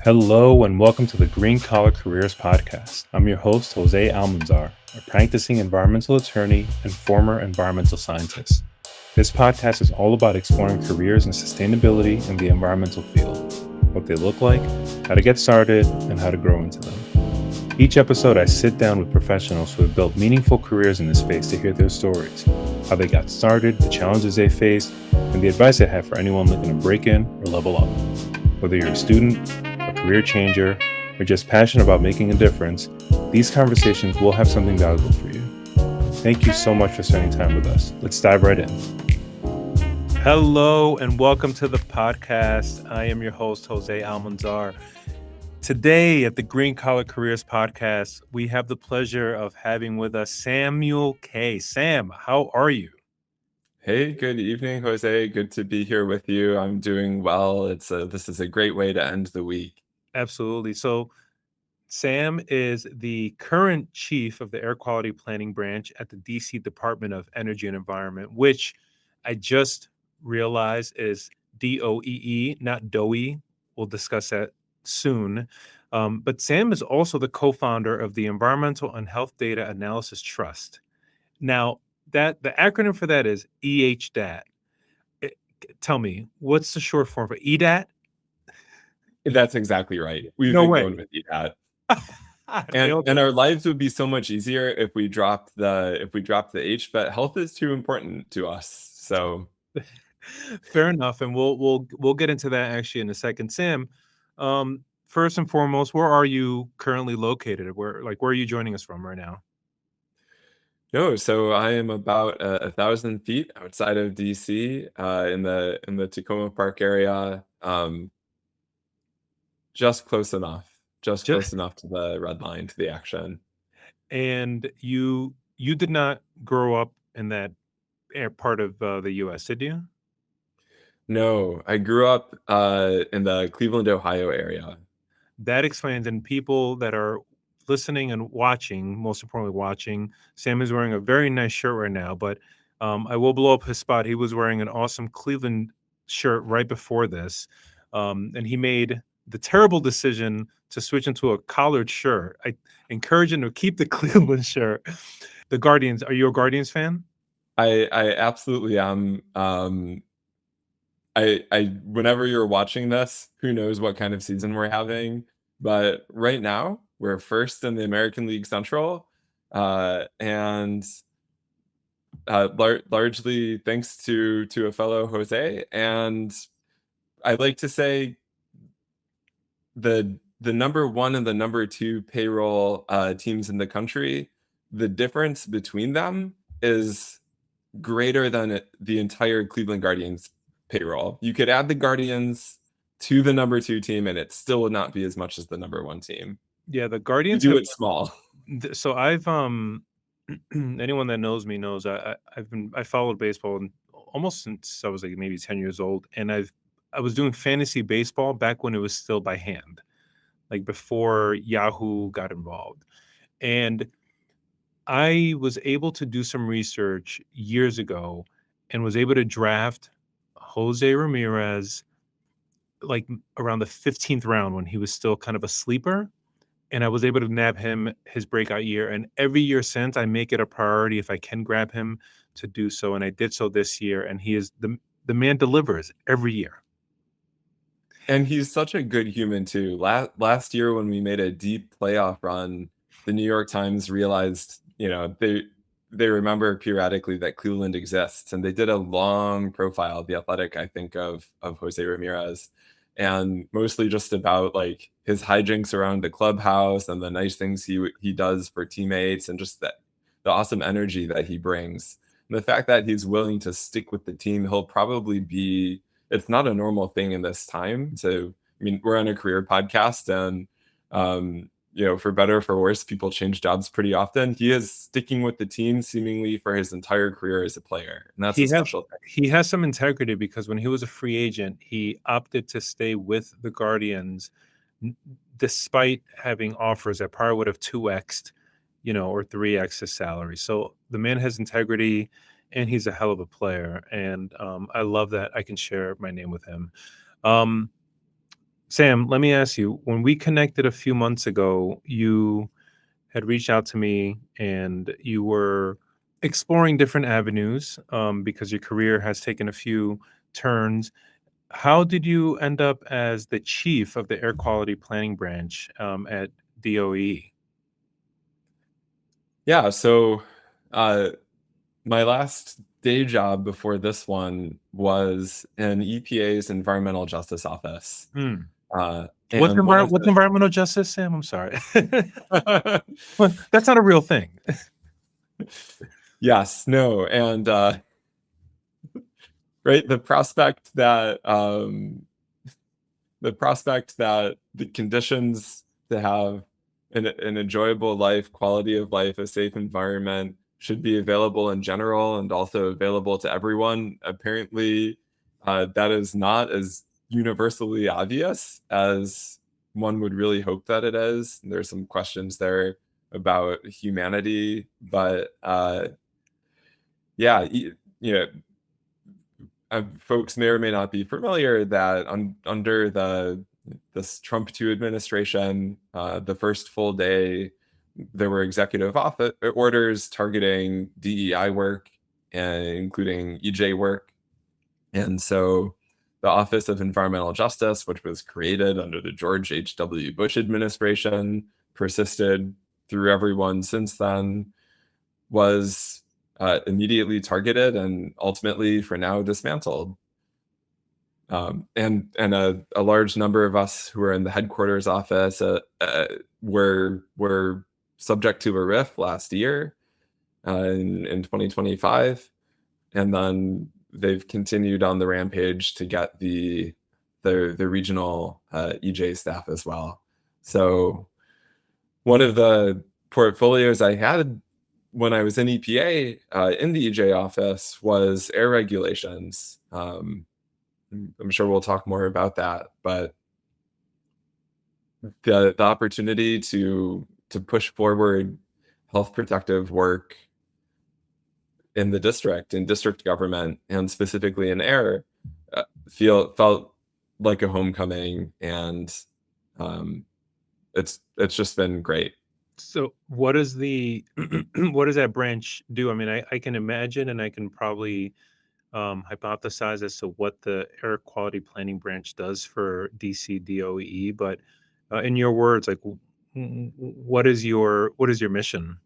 Hello and welcome to the Green Collar Careers Podcast. I'm your host, Jose Almanzar, a practicing environmental attorney and former environmental scientist. This podcast is all about exploring careers in sustainability in the environmental field, what they look like, how to get started, and how to grow into them. Each episode, I sit down with professionals who have built meaningful careers in this space to hear their stories, how they got started, the challenges they faced, and the advice I have for anyone looking to break in or level up. Whether you're a student, a career changer, or just passionate about making a difference, these conversations will have something valuable for you. Thank you so much for spending time with us. Let's dive right in. Hello and welcome to the podcast. I am your host, Jose Almanzar. Today at the Green Collar Careers Podcast, we have the pleasure of having with us Samuel K. Sam, how are you? Hey, good evening, Jose. Good to be here with you. I'm doing well. This is a great way to end the week. Absolutely. So Sam is the current chief of the Air Quality Planning Branch at the DC Department of Energy and Environment, which I just realized is DOEE, not DOE. We'll discuss that soon. But Sam is also the co-founder of the Environmental and Health Data Analysis Trust. Now, that the acronym for that is EHDAT. Tell me, what's the short form for EDAT? That's exactly right. We've No been way. going with that. Nailed And it. our lives would be so much easier if we dropped the H, but health is too important to us. So Fair enough, and we'll get into that actually in a second. Sam, first and foremost, where are you currently located? Where are you joining us from right now? no, so I am about 1,000 feet outside of DC, in the Tacoma Park area. Just close enough. Just Just close enough to the red line, to the action. and you did not grow up in that part of the U.S., did you? No, I grew up in the Cleveland, Ohio area. That explains, and people that are listening and watching, most importantly watching, Sam is wearing a very nice shirt right now, but I will blow up his spot. He was wearing an awesome Cleveland shirt right before this, and he made the terrible decision to switch into a collared shirt. I encourage him to keep the Cleveland shirt. The Guardians, are you a Guardians fan? I absolutely am. I whenever you're watching this, who knows what kind of season we're having, but right now we're first in the American League Central, and largely thanks to a fellow Jose. And I like to say the number one and the number two payroll teams in the country, the difference between them is greater than the entire Cleveland Guardians payroll. You could add the Guardians to the number two team, and it still would not be as much as the number one team. Yeah, the You Guardians do have. it small. So I've anyone that knows me knows I followed baseball almost since I was like maybe 10 years old, and I was doing fantasy baseball back when it was still by hand, like before Yahoo got involved. And I was able to do some research years ago and was able to draft Jose Ramirez like around the 15th round when he was still kind of a sleeper, and I was able to nab him his breakout year. And every year since, I make it a priority if I can grab him to do so. And I did so this year, and he is the man delivers every year. And he's such a good human too. Last year when we made a deep playoff run, the New York Times realized, they remember periodically that Cleveland exists, and they did a long profile, The Athletic, I think, of Jose Ramirez, and mostly just about like his hijinks around the clubhouse and the nice things he does for teammates, and just the awesome energy that he brings. And the fact that he's willing to stick with the team, he'll probably be it's not a normal thing in this time. So, I mean, we're on a career podcast, and for better or for worse, people change jobs pretty often. He is sticking with the team seemingly for his entire career as a player, and that's a special thing. He has some integrity because when he was a free agent, he opted to stay with the Guardians despite having offers that probably would have 2x'd, or 3x his salary. So the man has integrity, and he's a hell of a player. And I love that I can share my name with him. Um, Sam, let me ask you, when we connected a few months ago, you had reached out to me and you were exploring different avenues because your career has taken a few turns. How did you end up as the chief of the air quality planning branch at DOE? Yeah, so uh, my last day job before this one was in EPA's Environmental Justice Office. Hmm. And one of What's environmental justice, Sam? I'm sorry. Well, that's not a real thing. yes, no, and right, the prospect that the conditions to have an enjoyable life, quality of life, a safe environment should be available in general and also available to everyone. Apparently, that is not as universally obvious as one would really hope that it is. There's some questions there about humanity, but yeah, you know, folks may or may not be familiar that under this Trump 2 administration, the first full day, there were executive office orders targeting DEI work, including EJ work. And so the Office of Environmental Justice, which was created under the George H.W. Bush administration, persisted through everyone since then, was immediately targeted and ultimately, for now, dismantled. And a large number of us who are in the headquarters office were subject to a RIF last year in 2025, and then they've continued on the rampage to get the regional EJ staff as well. So one of the portfolios I had when I was in EPA in the EJ office was air regulations. I'm sure we'll talk more about that, but the opportunity to push forward health protective work in the district, in district government, and specifically in air, felt like a homecoming, and it's just been great. So what is the what does that branch do? I mean, I can imagine and I can probably hypothesize as to what the air quality planning branch does for DC DOEE, but in your words, like what is your mission?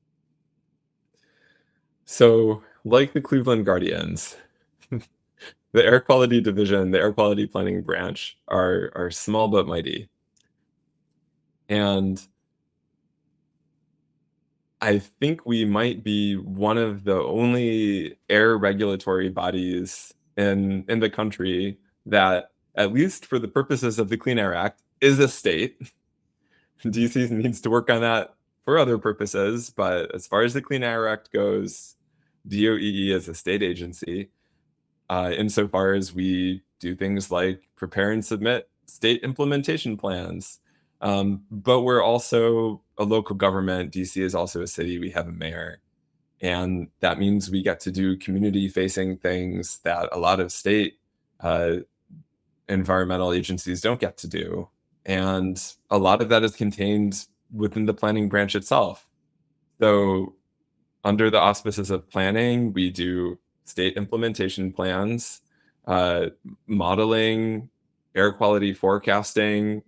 So, like the Cleveland Guardians, the air quality division, the air quality planning branch are small but mighty. And I think we might be one of the only air regulatory bodies in the country that, at least for the purposes of the Clean Air Act, is a state. DC needs to work on that for other purposes, but as far as the Clean Air Act goes, DOEE is a state agency. Insofar as we do things like prepare and submit state implementation plans. But we're also a local government. DC is also a city. We have a mayor. And that means we get to do community facing things that a lot of state uh, environmental agencies don't get to do. And a lot of that is contained within the planning branch itself. So, under the auspices of planning, we do state implementation plans, uh, modeling, air quality forecasting,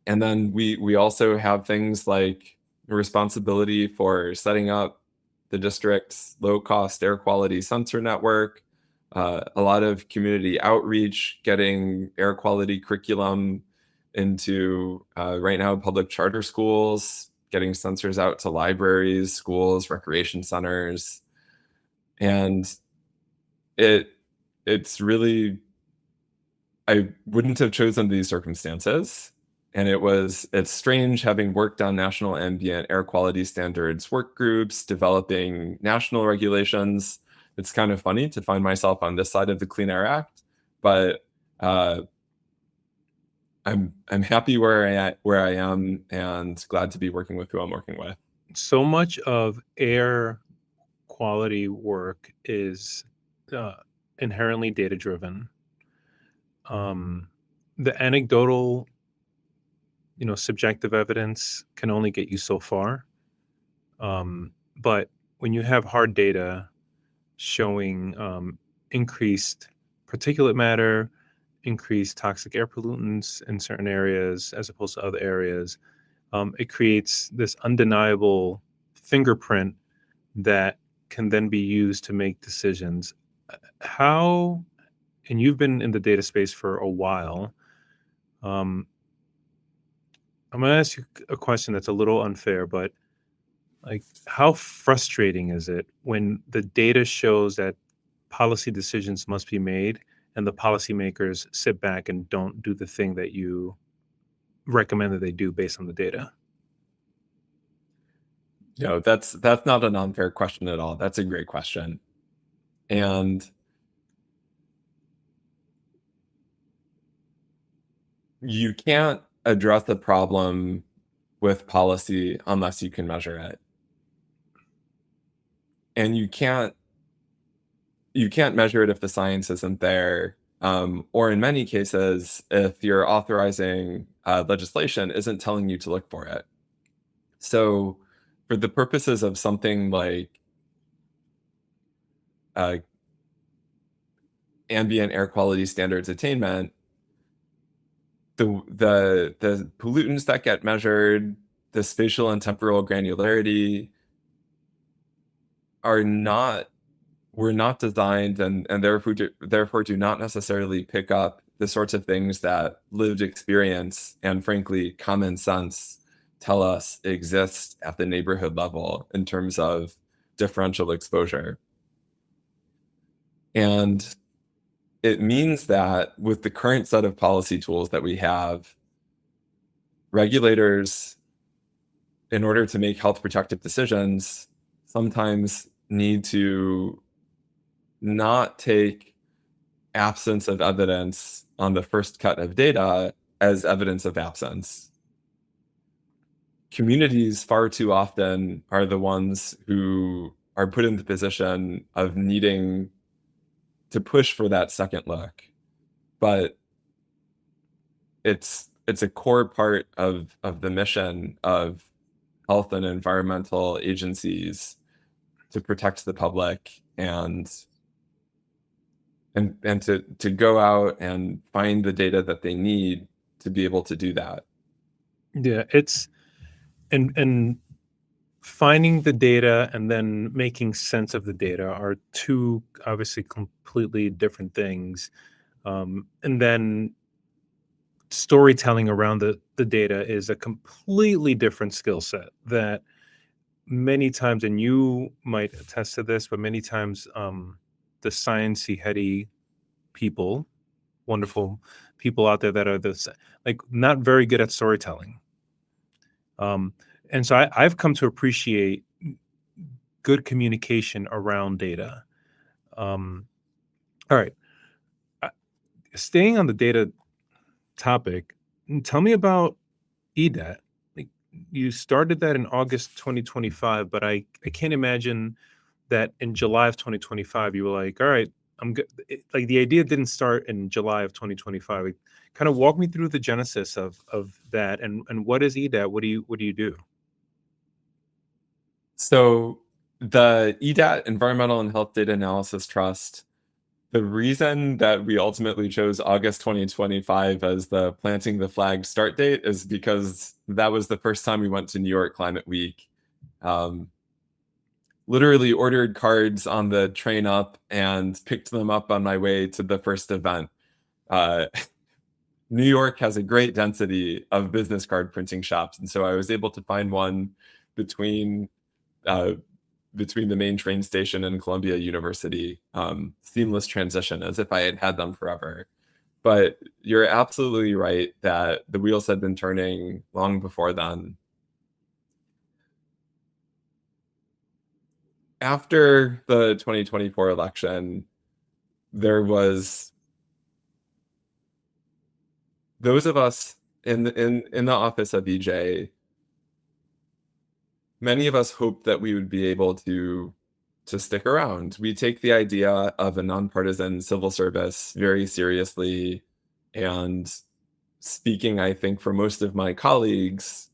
and then we also have things like responsibility for setting up the district's low-cost air quality sensor network, a lot of community outreach, getting air quality curriculum into right now public charter schools, getting sensors out to libraries, schools, recreation centers, and it it's really, I wouldn't have chosen these circumstances. And it's strange having worked on national ambient air quality standards work groups, developing national regulations. It's kind of funny to find myself on this side of the Clean Air Act, but uh, I'm happy where I am and glad to be working with who I'm working with. So much of air quality work is uh, inherently data driven. Um, the anecdotal, subjective evidence can only get you so far. But when you have hard data showing increased particulate matter, increased toxic air pollutants in certain areas as opposed to other areas, it creates this undeniable fingerprint that can then be used to make decisions. How, and you've been in the data space for a while, um, I'm going to ask you a question that's a little unfair, but like, how frustrating is it when the data shows that policy decisions must be made and the policymakers sit back and don't do the thing that you recommend that they do based on the data? That's not an unfair question at all. That's a great question. And you can't address the problem with policy unless you can measure it. And you can't measure it if the science isn't there, or in many cases, if your authorizing legislation isn't telling you to look for it. So for the purposes of something like ambient air quality standards attainment, the pollutants that get measured, the spatial and temporal granularity were not designed and therefore do not necessarily pick up the sorts of things that lived experience and frankly common sense tell us exist at the neighborhood level in terms of differential exposure. And it means that with the current set of policy tools that we have, regulators, in order to make health protective decisions, sometimes need to not take absence of evidence on the first cut of data as evidence of absence. Communities far too often are the ones who are put in the position of needing to push for that second look. But it's a core part of the mission of health and environmental agencies to protect the public and to go out and find the data that they need to be able to do that. Yeah, it's and finding the data and then making sense of the data are two obviously completely different things. And then storytelling around the data is a completely different skill set that many times, and you might attest to this, but many times the sciencey heady people, wonderful people out there that are like not very good at storytelling. And so I've come to appreciate good communication around data. All right, staying on the data topic, tell me about EDAT. Like, you started that in August 2025, but I can't imagine that in July of 2025 you were like, all right, I'm good. Like, the idea didn't start in July of 2025. Like, kind of walk me through the genesis of that, and what is EDAT? What do you do? So the EDAT, Environmental and Health Data Analysis Trust, the reason that we ultimately chose August 2025 as the planting the flag start date is because that was the first time we went to New York Climate Week. Literally ordered cards on the train up and picked them up on my way to the first event. New York has a great density of business card printing shops, and so I was able to find one between the main train station and Columbia University. Seamless transition, as if I had had them forever. But you're absolutely right that the wheels had been turning long before then. After the 2024 election, there was those of us in the office of EJ. Many of us hoped that we would be able to stick around. We take the idea of a nonpartisan civil service very seriously, and speaking, I think, for most of my colleagues,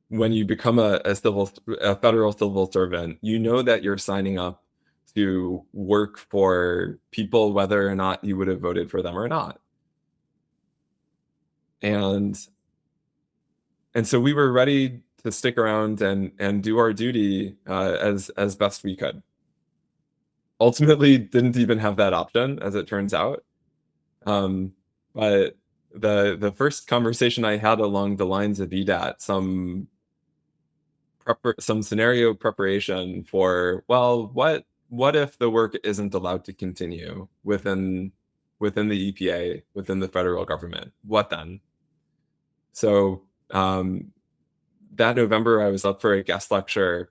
when you become a federal civil servant, you know that you're signing up to work for people, whether or not you would have voted for them or not. And so we were ready to stick around and do our duty as best we could. Ultimately, didn't even have that option, as it turns out. But the first conversation I had along the lines of EDAT, some scenario preparation for, well, what if the work isn't allowed to continue within the EPA, within the federal government? What then? So that November, I was up for a guest lecture,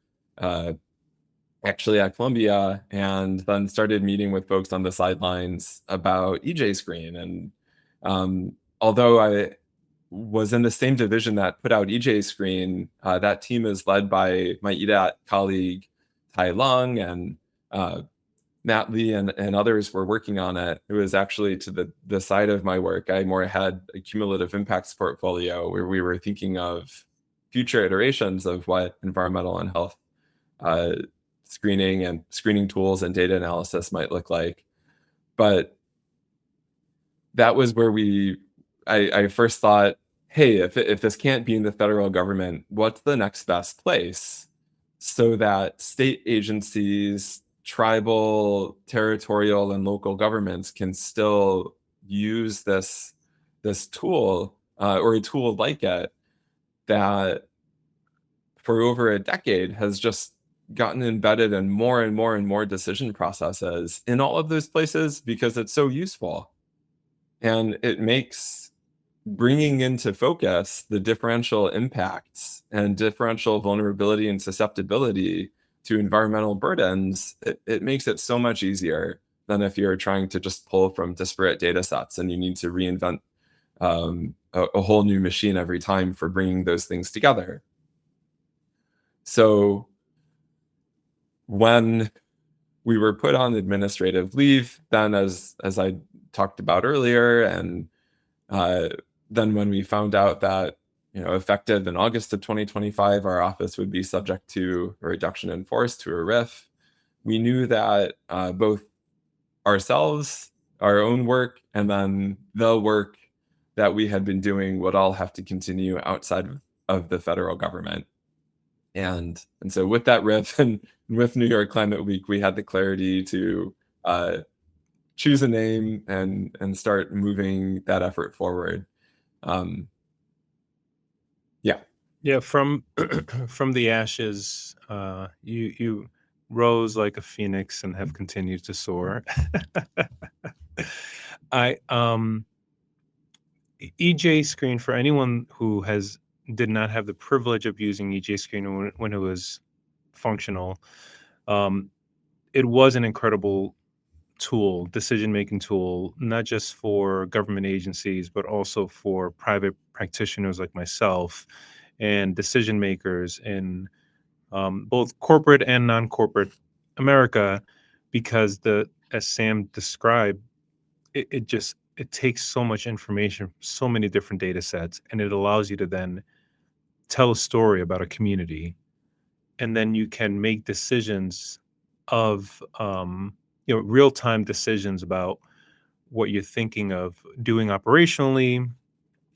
actually at Columbia, and then started meeting with folks on the sidelines about EJ Screen. And although I was in the same division that put out EJ Screen, that team is led by my EDAT colleague, Tai Lung, and Matt Lee and others were working on it. It was actually to the side of my work. I more had a cumulative impacts portfolio where we were thinking of future iterations of what environmental and health screening and screening tools and data analysis might look like. But that was where I first thought, hey, if this can't be in the federal government, what's the next best place so that state agencies, tribal, territorial, and local governments can still use this tool or a tool like it that for over a decade has just gotten embedded in more and more and more decision processes in all of those places because it's so useful. And it makes bringing into focus the differential impacts and differential vulnerability and susceptibility to environmental burdens, it makes it so much easier than if you're trying to just pull from disparate data sets and you need to reinvent a whole new machine every time for bringing those things together. So when we were put on administrative leave, then as I talked about earlier, and then when we found out that, effective in August of 2025, our office would be subject to a reduction in force, to a RIF, we knew that both ourselves, our own work, and then the work that we had been doing would all have to continue outside of the federal government. And so with that RIF and with New York Climate Week, we had the clarity to choose a name and start moving that effort forward. Yeah, from the ashes, you rose like a phoenix and have continued to soar. EJ Screen, for anyone who did not have the privilege of using EJ Screen when it was functional, it was an incredible tool, decision-making tool, not just for government agencies, but also for private practitioners like myself and decision makers in both corporate and non-corporate America, because as Sam described, it takes so much information, so many different data sets, and it allows you to then tell a story about a community, and then you can make decisions of real-time decisions about what you're thinking of doing operationally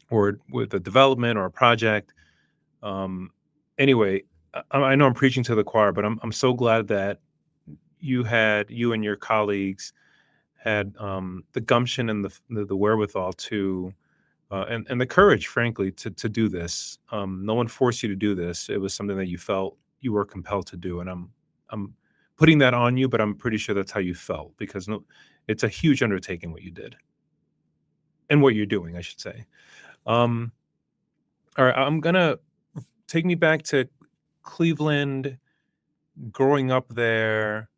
or with a development or a project. Anyway, I know I'm preaching to the choir, but I'm so glad that you and your colleagues had the gumption and the wherewithal to and the courage, frankly, to do this. No one forced you to do this. It was something that you felt you were compelled to do, and I'm putting that on you, but I'm pretty sure that's how you felt, because it's a huge undertaking what you did and what you're doing, I should say. All right, I'm gonna take me back to Cleveland, growing up there.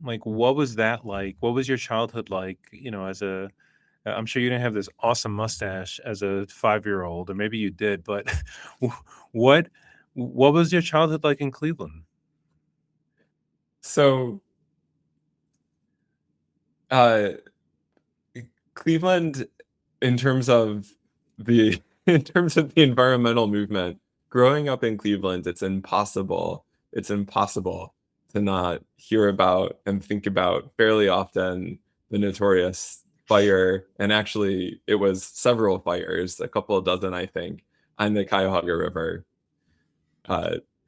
Like, what was that like? What was your childhood like? I'm sure you didn't have this awesome mustache as a 5-year-old, or maybe you did, but what what was your childhood like in Cleveland? So Cleveland in terms of the environmental movement, growing up in Cleveland, it's impossible to not hear about and think about fairly often the notorious fire, and actually it was several fires, a couple of dozen, I think, on the Cuyahoga River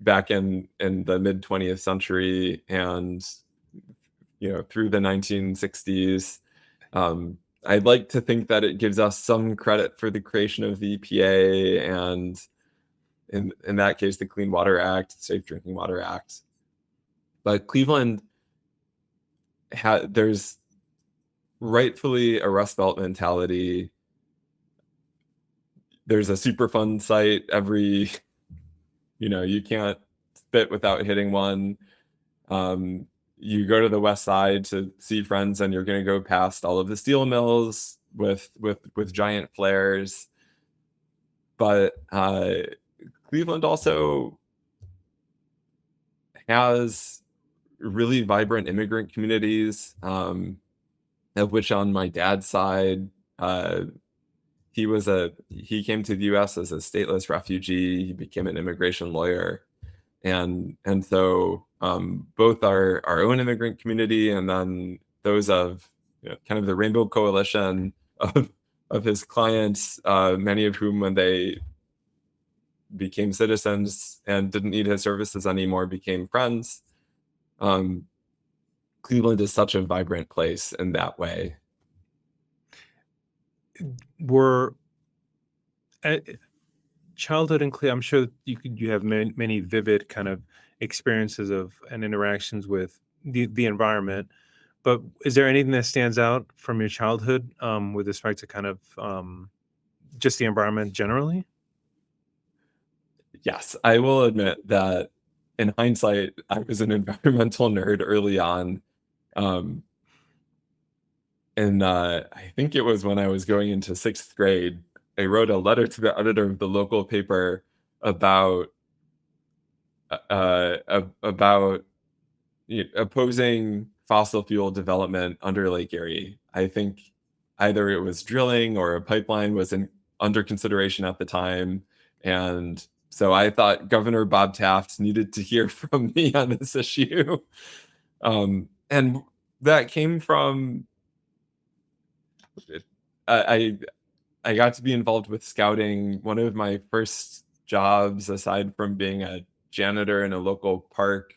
back in the mid 20th century, and through the 1960s. I'd like to think that it gives us some credit for the creation of the EPA and, in that case, the Clean Water Act, Safe Drinking Water Act. But Cleveland, there's rightfully a Rust Belt mentality. There's a Superfund site every, you can't spit without hitting one. You go to the west side to see friends, and you're going to go past all of the steel mills with giant flares. But Cleveland also has really vibrant immigrant communities, of which on my dad's side, he came to the U.S. as a stateless refugee. He became an immigration lawyer. And so both our own immigrant community and then those of kind of the Rainbow Coalition of his clients, many of whom, when they became citizens and didn't need his services anymore, became friends. Cleveland is such a vibrant place in that way. Were childhood in Cleveland, I'm sure you have many vivid kind of experiences of and interactions with the environment, but is there anything that stands out from your childhood with respect to kind of just the environment generally? Yes, I will admit that in hindsight, I was an environmental nerd early on. And I think it was when I was going into 6th grade, I wrote a letter to the editor of the local paper about opposing fossil fuel development under Lake Erie. I think either it was drilling or a pipeline was under consideration at the time. And so I thought Governor Bob Taft needed to hear from me on this issue. And that came from, I got to be involved with scouting. One of my first jobs, aside from being a janitor in a local park,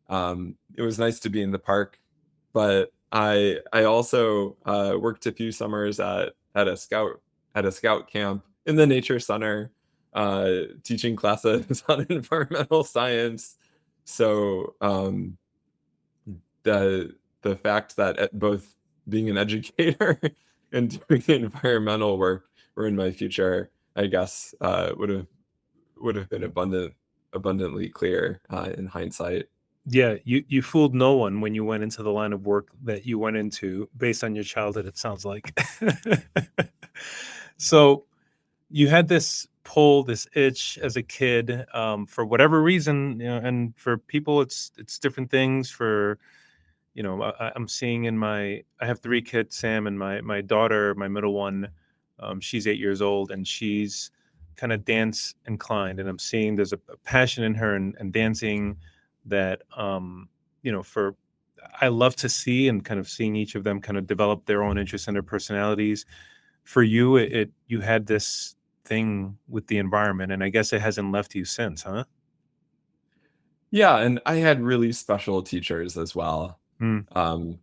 it was nice to be in the park, but I also worked a few summers at a scout camp in the nature center, teaching classes on environmental science. So the fact that both being an educator and doing environmental work were in my future, I guess, would have been abundantly clear in hindsight. Yeah, you fooled no one when you went into the line of work that you went into based on your childhood, it sounds like. So you had this pull, this itch as a kid, for whatever reason, and for people, it's different things. For I'm seeing I have 3 kids, Sam, and my daughter, my middle one, she's 8 years old, and she's kind of dance inclined, and I'm seeing there's a passion in her and dancing that for I love to see, and kind of seeing each of them kind of develop their own interests and their personalities. For you, you had this thing with the environment, and I guess it hasn't left you since, huh? Yeah, and I had really special teachers as well. Mm.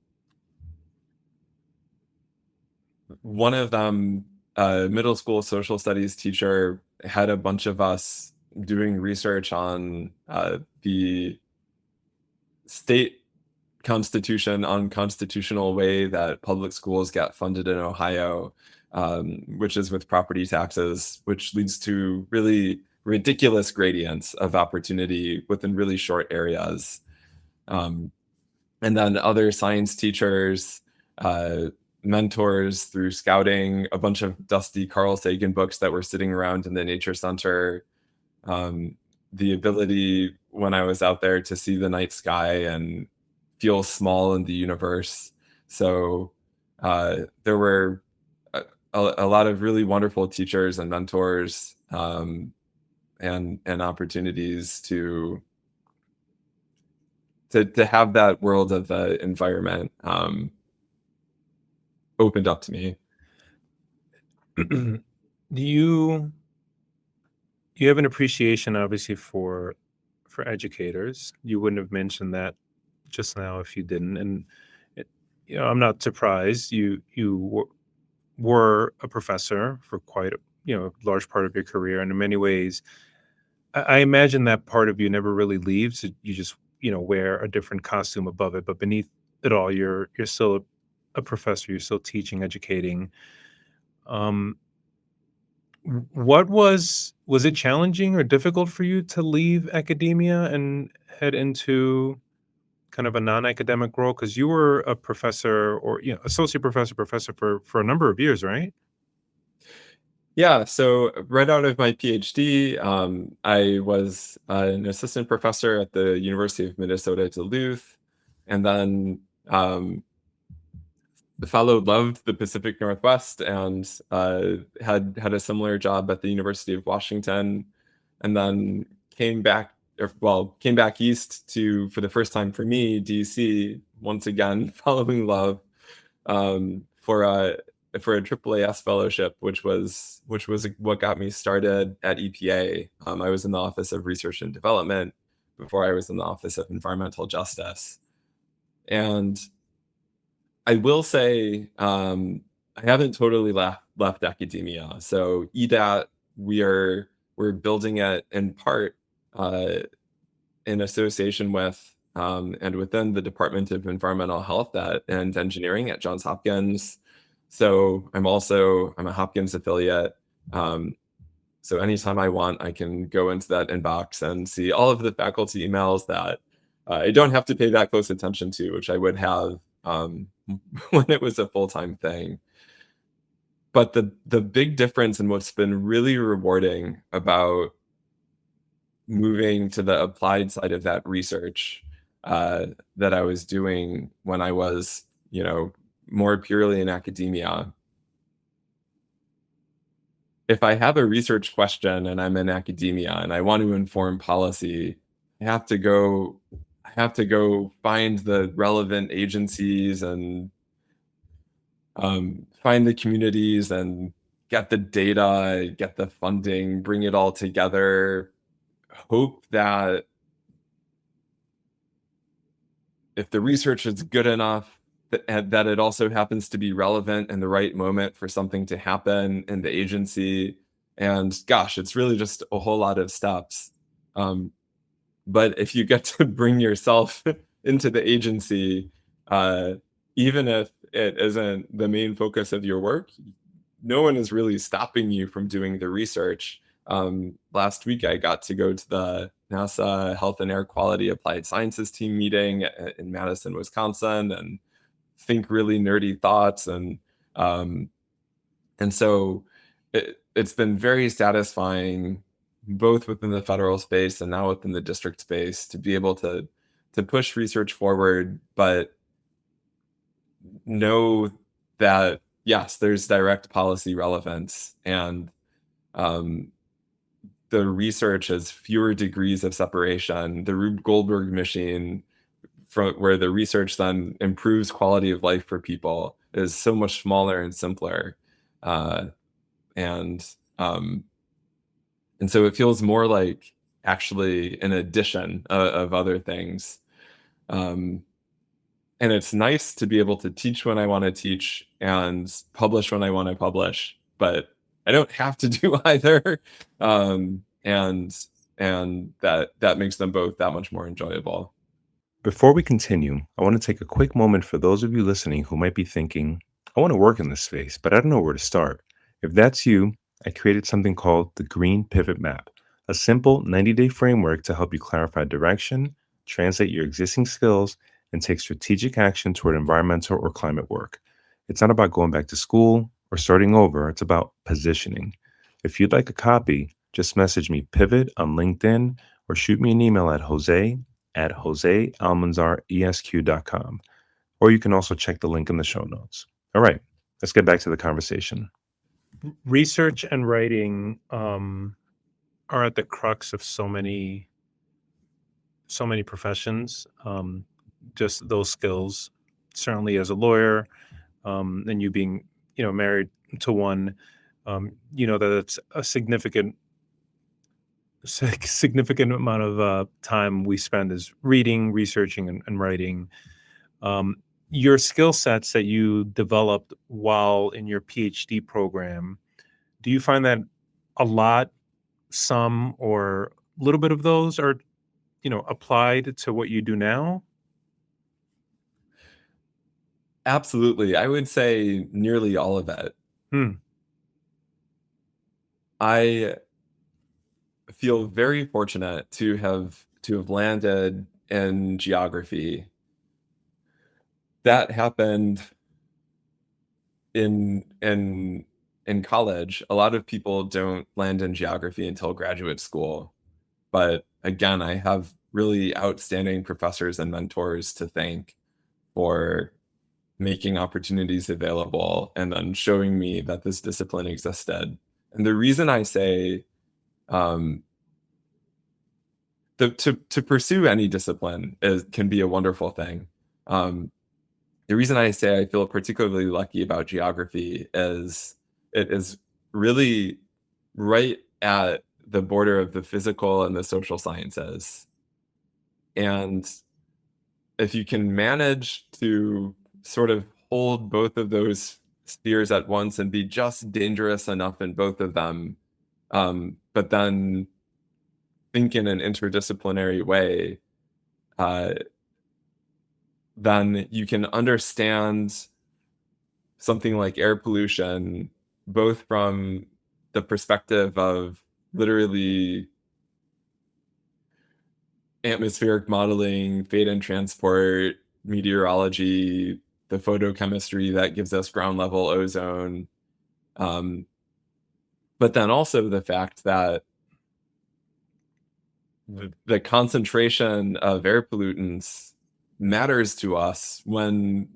One of them, a middle school social studies teacher, had a bunch of us doing research on the state constitution, unconstitutional way that public schools get funded in Ohio, which is with property taxes, which leads to really ridiculous gradients of opportunity within really short areas. And then other science teachers, mentors through scouting, a bunch of dusty Carl Sagan books that were sitting around in the nature center, the ability when I was out there to see the night sky and feel small in the universe. So there were a lot of really wonderful teachers and mentors, and opportunities to have that world of the environment opened up to me. Do you have an appreciation, obviously, for educators? You wouldn't have mentioned that just now if you didn't. And I'm not surprised. You were a professor for quite a large part of your career, and in many ways, I imagine that part of you never really leaves. You just wear a different costume above it, but beneath it all, you're still a professor. You're still teaching, educating. Um, what was it challenging or difficult for you to leave academia and head into kind of a non-academic role? Because you were a professor, or associate professor for a number of years, right? Yeah, so right out of my PhD, I was an assistant professor at the University of Minnesota Duluth, and then the fellow loved the Pacific Northwest and had a similar job at the University of Washington, and then came back, came back east to, for the first time for me, DC, once again, following love, for a AAAS fellowship, which was what got me started at EPA. I was in the Office of Research and Development before I was in the Office of Environmental Justice, and I will say, I haven't totally left academia. So EDAT, we're building it in part in association with and within the Department of Environmental Health and Engineering at Johns Hopkins. So I'm a Hopkins affiliate. So anytime I want, I can go into that inbox and see all of the faculty emails that I don't have to pay that close attention to, which I would have when it was a full-time thing. But the big difference and what's been really rewarding about moving to the applied side of that research that I was doing when I was, more purely in academia. If I have a research question and I'm in academia and I want to inform policy, I have to go find the relevant agencies and find the communities and get the data, get the funding, bring it all together, hope that if the research is good enough, that it also happens to be relevant in the right moment for something to happen in the agency. And gosh, it's really just a whole lot of steps. But if you get to bring yourself into the agency, even if it isn't the main focus of your work, no one is really stopping you from doing the research. Last week, I got to go to the NASA Health and Air Quality Applied Sciences team meeting in Madison, Wisconsin, and think really nerdy thoughts. And so it's been very satisfying, both within the federal space and now within the district space, to be able to push research forward, but know that yes, there's direct policy relevance, and the research has fewer degrees of separation. The Rube Goldberg machine, from where the research then improves quality of life for people, is so much smaller and simpler, and so it feels more like actually an addition of other things. And it's nice to be able to teach when I want to teach and publish when I want to publish, but I don't have to do either. And that makes them both that much more enjoyable. Before we continue, I want to take a quick moment for those of you listening who might be thinking, I want to work in this space, but I don't know where to start. If that's you, I created something called the Green Pivot Map, a simple 90-day framework to help you clarify direction, translate your existing skills, and take strategic action toward environmental or climate work. It's not about going back to school or starting over. It's about positioning. If you'd like a copy, just message me Pivot on LinkedIn or shoot me an email at jose@josealmanzaresq.com. Or you can also check the link in the show notes. All right, let's get back to the conversation. research and writing are at the crux of so many professions. Just those skills, certainly as a lawyer, and you being married to one, that it's a significant amount of time we spend is reading, researching, and writing. Um, your skill sets that you developed while in your PhD program, do you find that a lot, some, or a little bit of those are, applied to what you do now? Absolutely. I would say nearly all of it. Hmm. I feel very fortunate to have landed in geography. That happened in college. A lot of people don't land in geography until graduate school. But again, I have really outstanding professors and mentors to thank for making opportunities available and then showing me that this discipline existed. And the reason I say um, to pursue any discipline can be a wonderful thing. Um, the reason I say I feel particularly lucky about geography is it is really right at the border of the physical and the social sciences. And if you can manage to sort of hold both of those spheres at once and be just dangerous enough in both of them, but then think in an interdisciplinary way, uh, then you can understand something like air pollution, both from the perspective of literally atmospheric modeling, fate and transport, meteorology, the photochemistry that gives us ground level ozone. Um, but then also the fact that the concentration of air pollutants matters to us when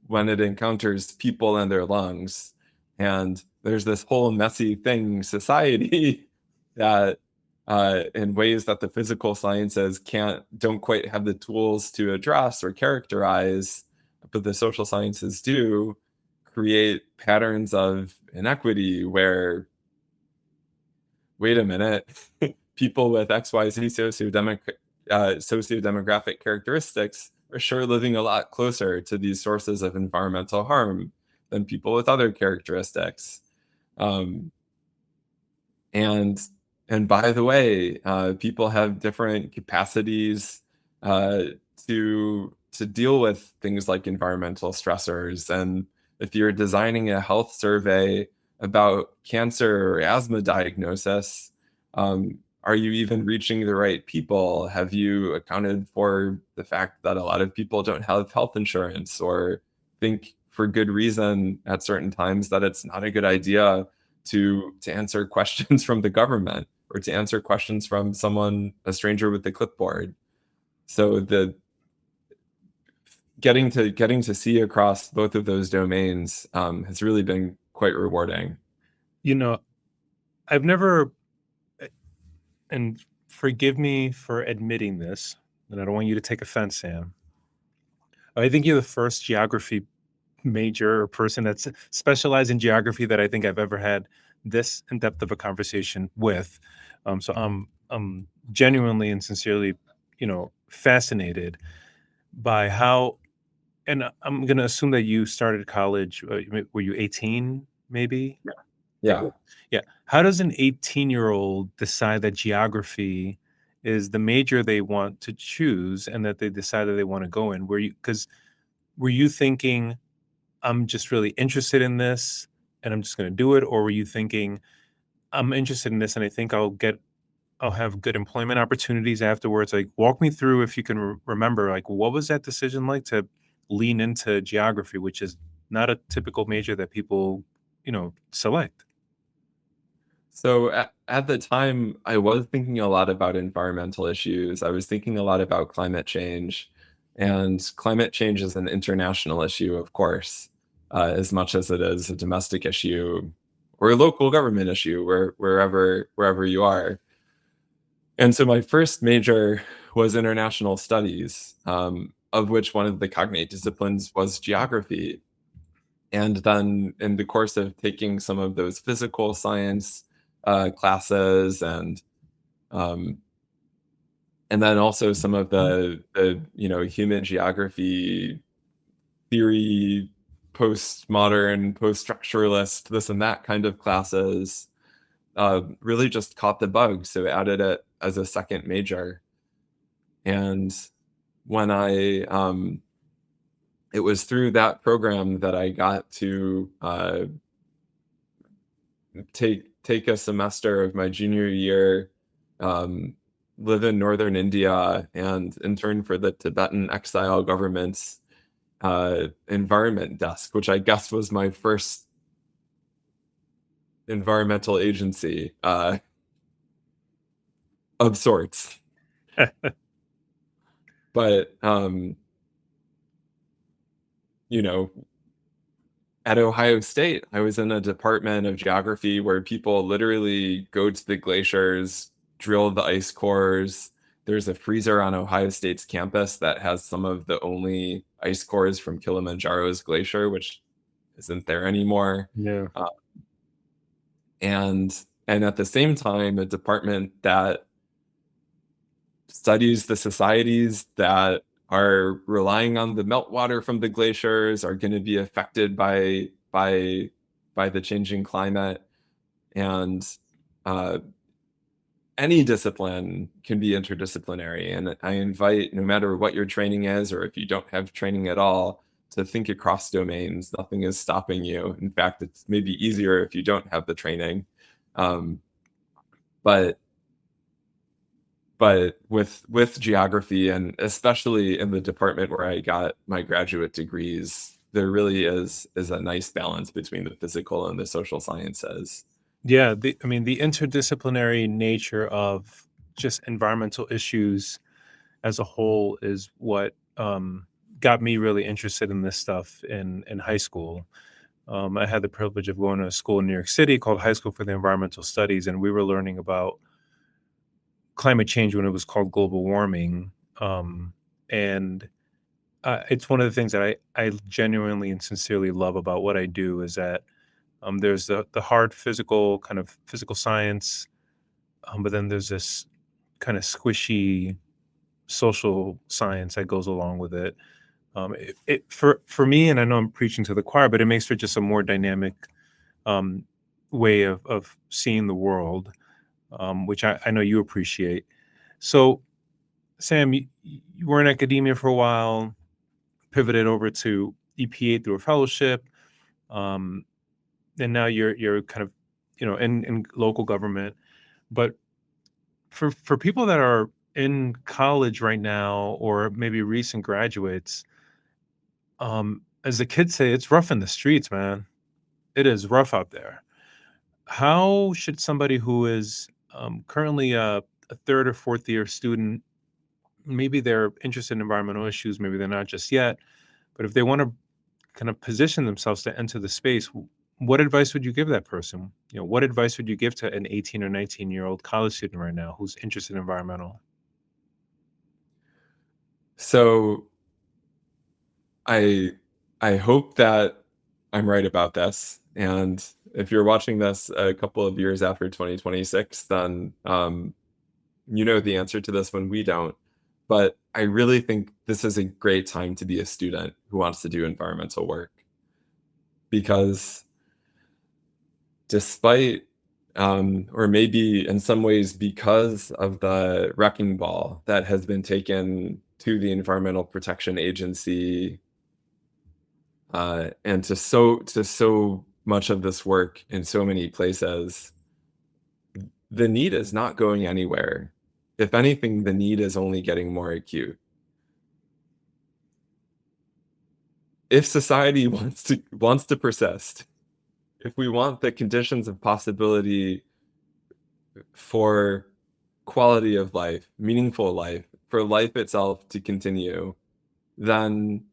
it encounters people and their lungs. And there's this whole messy thing, society, that in ways that the physical sciences don't quite have the tools to address or characterize, but the social sciences do, create patterns of inequity where, wait a minute, people with XYZ sociodemographic characteristics are sure living a lot closer to these sources of environmental harm than people with other characteristics. Um, and and by the way, people have different capacities uh, to deal with things like environmental stressors. And if you're designing a health survey about cancer or asthma diagnosis, are you even reaching the right people? Have you accounted for the fact that a lot of people don't have health insurance or think for good reason at certain times that it's not a good idea to answer questions from the government or to answer questions from someone, a stranger with a clipboard? So the getting to see across both of those domains has really been quite rewarding. You know, I've never, and forgive me for admitting this, and I don't want you to take offense, Sam. I think you're the first geography major or person that's specialized in geography that I think I've ever had this in depth of a conversation with. So I'm genuinely and sincerely, fascinated by how. And I'm going to assume that you started college. Were you 18, maybe? Yeah. Yeah. Yeah. Yeah. How does an 18-year-old decide that geography is the major they want to choose and that they decide that they want to go in? Were you thinking, I'm just really interested in this and I'm just going to do it? Or were you thinking, I'm interested in this and I think I'll have good employment opportunities afterwards? Like, walk me through, if you can remember, like, what was that decision like to lean into geography, which is not a typical major that people, select? So at the time, I was thinking a lot about environmental issues. I was thinking a lot about climate change. And climate change is an international issue, of course, as much as it is a domestic issue or a local government issue, wherever you are. And so my first major was international studies, of which one of the cognate disciplines was geography. And then in the course of taking some of those physical science classes, um, and then also some of the human geography theory, postmodern, post-structuralist, this and that kind of classes, really just caught the bug. So added it as a second major. And when it was through that program that I got to take a semester of my junior year, live in northern India, and intern for the Tibetan exile government's environment desk, which I guess was my first environmental agency of sorts. But at Ohio State, I was in a department of geography where people literally go to the glaciers, drill the ice cores. There's a freezer on Ohio State's campus that has some of the only ice cores from Kilimanjaro's glacier, which isn't there anymore. Yeah. And at the same time, a department that studies the societies that are relying on the meltwater from the glaciers, are going to be affected by the changing climate. And any discipline can be interdisciplinary. And I invite, no matter what your training is, or if you don't have training at all, to think across domains. Nothing is stopping you. In fact, it's maybe easier if you don't have the training. But with geography, and especially in the department where I got my graduate degrees, there really is a nice balance between the physical and the social sciences. Yeah, the interdisciplinary nature of just environmental issues as a whole is what got me really interested in this stuff in high school. I had the privilege of going to a school in New York City called High School for the Environmental Studies, and we were learning about climate change when it was called global warming. And it's one of the things that I genuinely and sincerely love about what I do is that there's the hard physical kind of physical science, but then there's this kind of squishy social science that goes along with it. For me, and I know I'm preaching to the choir, but it makes for just a more dynamic um, way of seeing the world, which I know you appreciate. So, Sam, you were in academia for a while, pivoted over to EPA through a fellowship, um, and now you're kind of in local government. But for people that are in college right now, or maybe recent graduates, as the kids say, it's rough in the streets, man. It is rough out there. How should somebody who is currently a third or fourth year student, maybe they're interested in environmental issues, maybe they're not just yet, but if they want to kind of position themselves to enter the space, what advice would you give that person? What advice would you give to an 18 or 19-year-old college student right now who's interested in environmental? So I hope that I'm right about this. And if you're watching this a couple of years after 2026, then you know the answer to this when we don't. But I really think this is a great time to be a student who wants to do environmental work. Because despite, or maybe in some ways because of the wrecking ball that has been taken to the Environmental Protection Agency, and to so much of this work in so many places, the need is not going anywhere. If anything, the need is only getting more acute. If society wants to persist, if we want the conditions of possibility for quality of life, meaningful life, for life itself to continue, then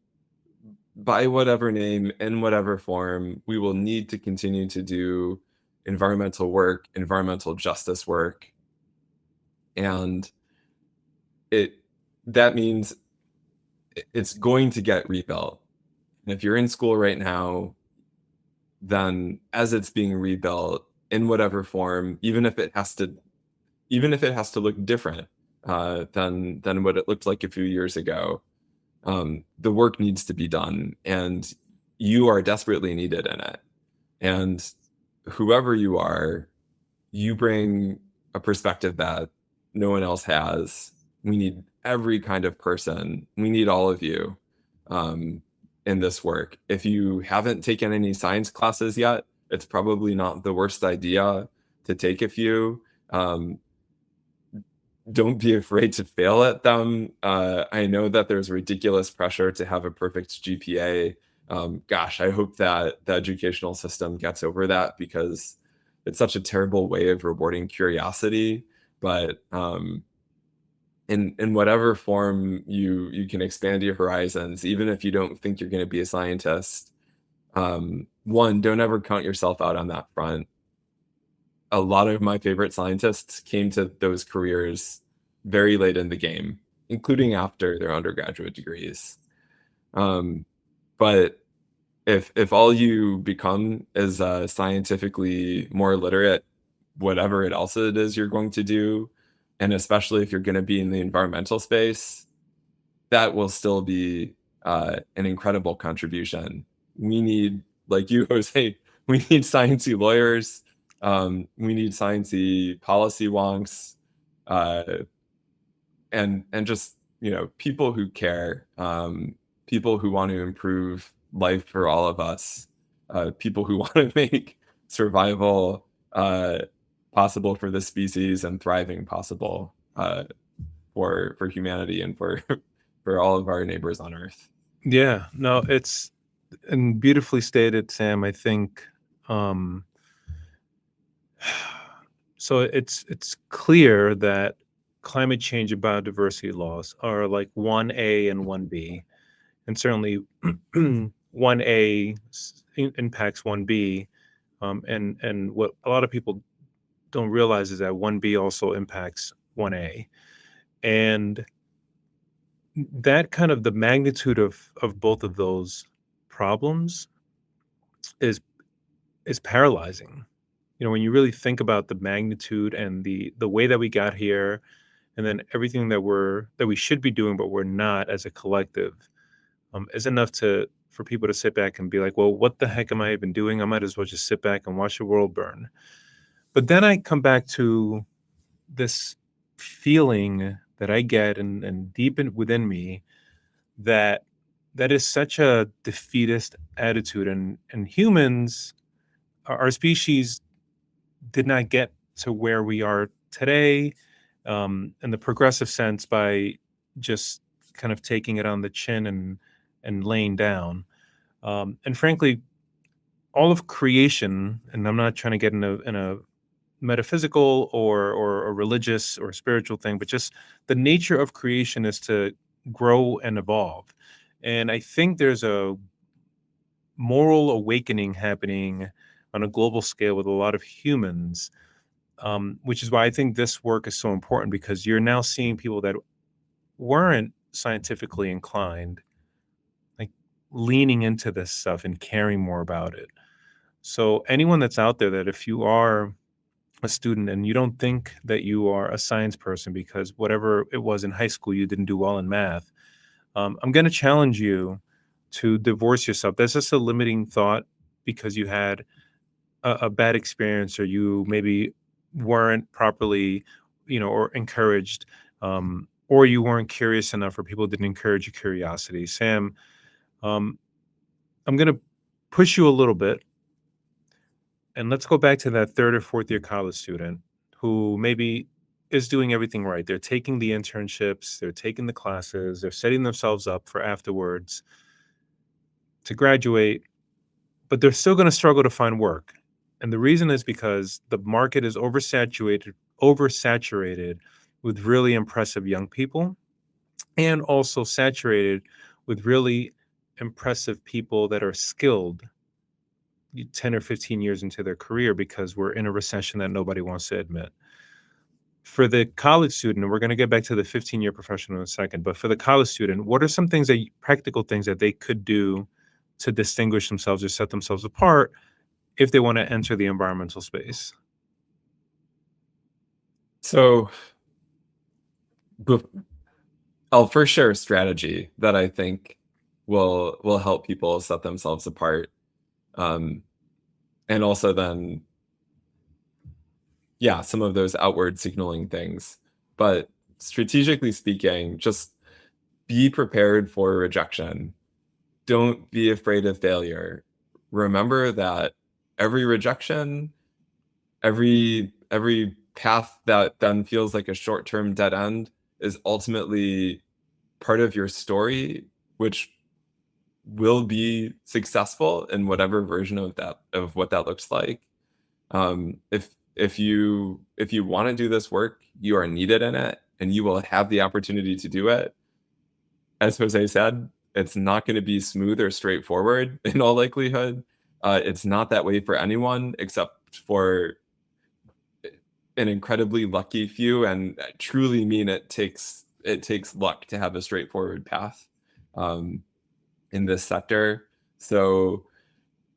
by whatever name, in whatever form, we will need to continue to do environmental work, environmental justice work, and that means it's going to get rebuilt. And if you're in school right now, then as it's being rebuilt in whatever form, even if it has to look different than what it looked like a few years ago, the work needs to be done, and you are desperately needed in it. And whoever you are, you bring a perspective that no one else has. We need every kind of person. We need all of you in this work. If you haven't taken any science classes yet, it's probably not the worst idea to take a few. Don't be afraid to fail at them. I know that there's ridiculous pressure to have a perfect GPA. Gosh, I hope that the educational system gets over that, because it's such a terrible way of rewarding curiosity. But in whatever form you can expand your horizons, even if you don't think you're going to be a scientist, one, don't ever count yourself out on that front. A lot of my favorite scientists came to those careers very late in the game, including after their undergraduate degrees. But if all you become is scientifically more literate, whatever else it is you're going to do, and especially if you're going to be in the environmental space, that will still be an incredible contribution. We need, like you, Jose, we need sciencey lawyers. We need sciencey policy wonks, and just people who care, people who want to improve life for all of us, people who want to make survival possible for the species and thriving possible for humanity and for for all of our neighbors on Earth. Yeah, no, it's and beautifully stated, Sam. I think so. It's clear that climate change and biodiversity laws are like 1A and 1B, and certainly 1A impacts 1B, and what a lot of people don't realize is that 1B also impacts 1A, and that kind of the magnitude of both of those problems is is paralyzing. You know, when you really think about the magnitude and the way that we got here, and then everything that we should be doing but we're not as a collective, is enough to for people to sit back and be like, well, what the heck am I even doing? I might as well just sit back and watch the world burn. But then I come back to this feeling that I get and deep within me that that is such a defeatist attitude, and humans, our species did not get to where we are today, in the progressive sense, by just kind of taking it on the chin and laying down. And frankly, all of creation, and I'm not trying to get in a metaphysical or a religious or spiritual thing, but just the nature of creation is to grow and evolve. And I think there's a moral awakening happening on a global scale with a lot of humans, which is why I think this work is so important, because you're now seeing people that weren't scientifically inclined, like leaning into this stuff and caring more about it. So anyone that's out there, that if you are a student and you don't think that you are a science person because whatever it was in high school you didn't do well in math, I'm going to challenge you to divorce yourself. That's just a limiting thought because you had a bad experience, or you maybe weren't properly, or encouraged, or you weren't curious enough, or people didn't encourage your curiosity. Sam, um, I'm going to push you a little bit, and let's go back to that third or fourth year college student who maybe is doing everything right. They're taking the internships, they're taking the classes, they're setting themselves up for afterwards to graduate, but they're still going to struggle to find work. And the reason is because the market is oversaturated with really impressive young people, and also saturated with really impressive people that are skilled 10 or 15 years into their career because we're in a recession that nobody wants to admit. For the college student, and we're going to get back to the 15-year professional in a second, but for the college student, what are some things practical things that they could do to distinguish themselves or set themselves apart if they want to enter the environmental space? So I'll first share a strategy that I think will help people set themselves apart. And also then, yeah, some of those outward signaling things. But strategically speaking, just be prepared for rejection. Don't be afraid of failure. Remember that every rejection, every path that then feels like a short-term dead end is ultimately part of your story, which will be successful in whatever version of what that looks like. If you want to do this work, you are needed in it, and you will have the opportunity to do it. As Jose said, it's not going to be smooth or straightforward in all likelihood. It's not that way for anyone except for an incredibly lucky few, and I truly mean it takes luck to have a straightforward path in this sector. So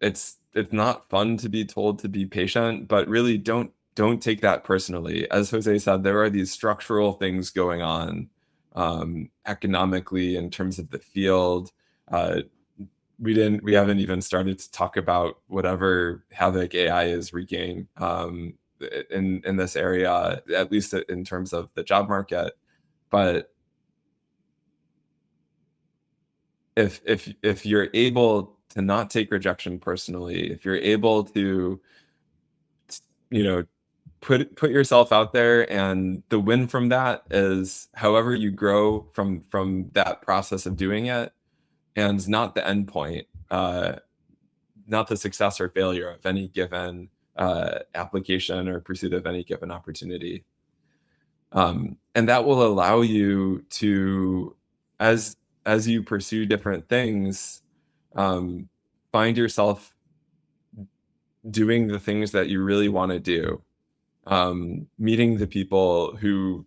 it's not fun to be told to be patient, but really don't take that personally. As Jose said, there are these structural things going on economically in terms of the field. We haven't even started to talk about whatever havoc AI is wreaking in this area, at least in terms of the job market. But if you're able to not take rejection personally, if you're able to, put yourself out there, and the win from that is however you grow from that process of doing it, and not the end point, not the success or failure of any given application or pursuit of any given opportunity. And that will allow you to, as you pursue different things, find yourself doing the things that you really want to do, meeting the people who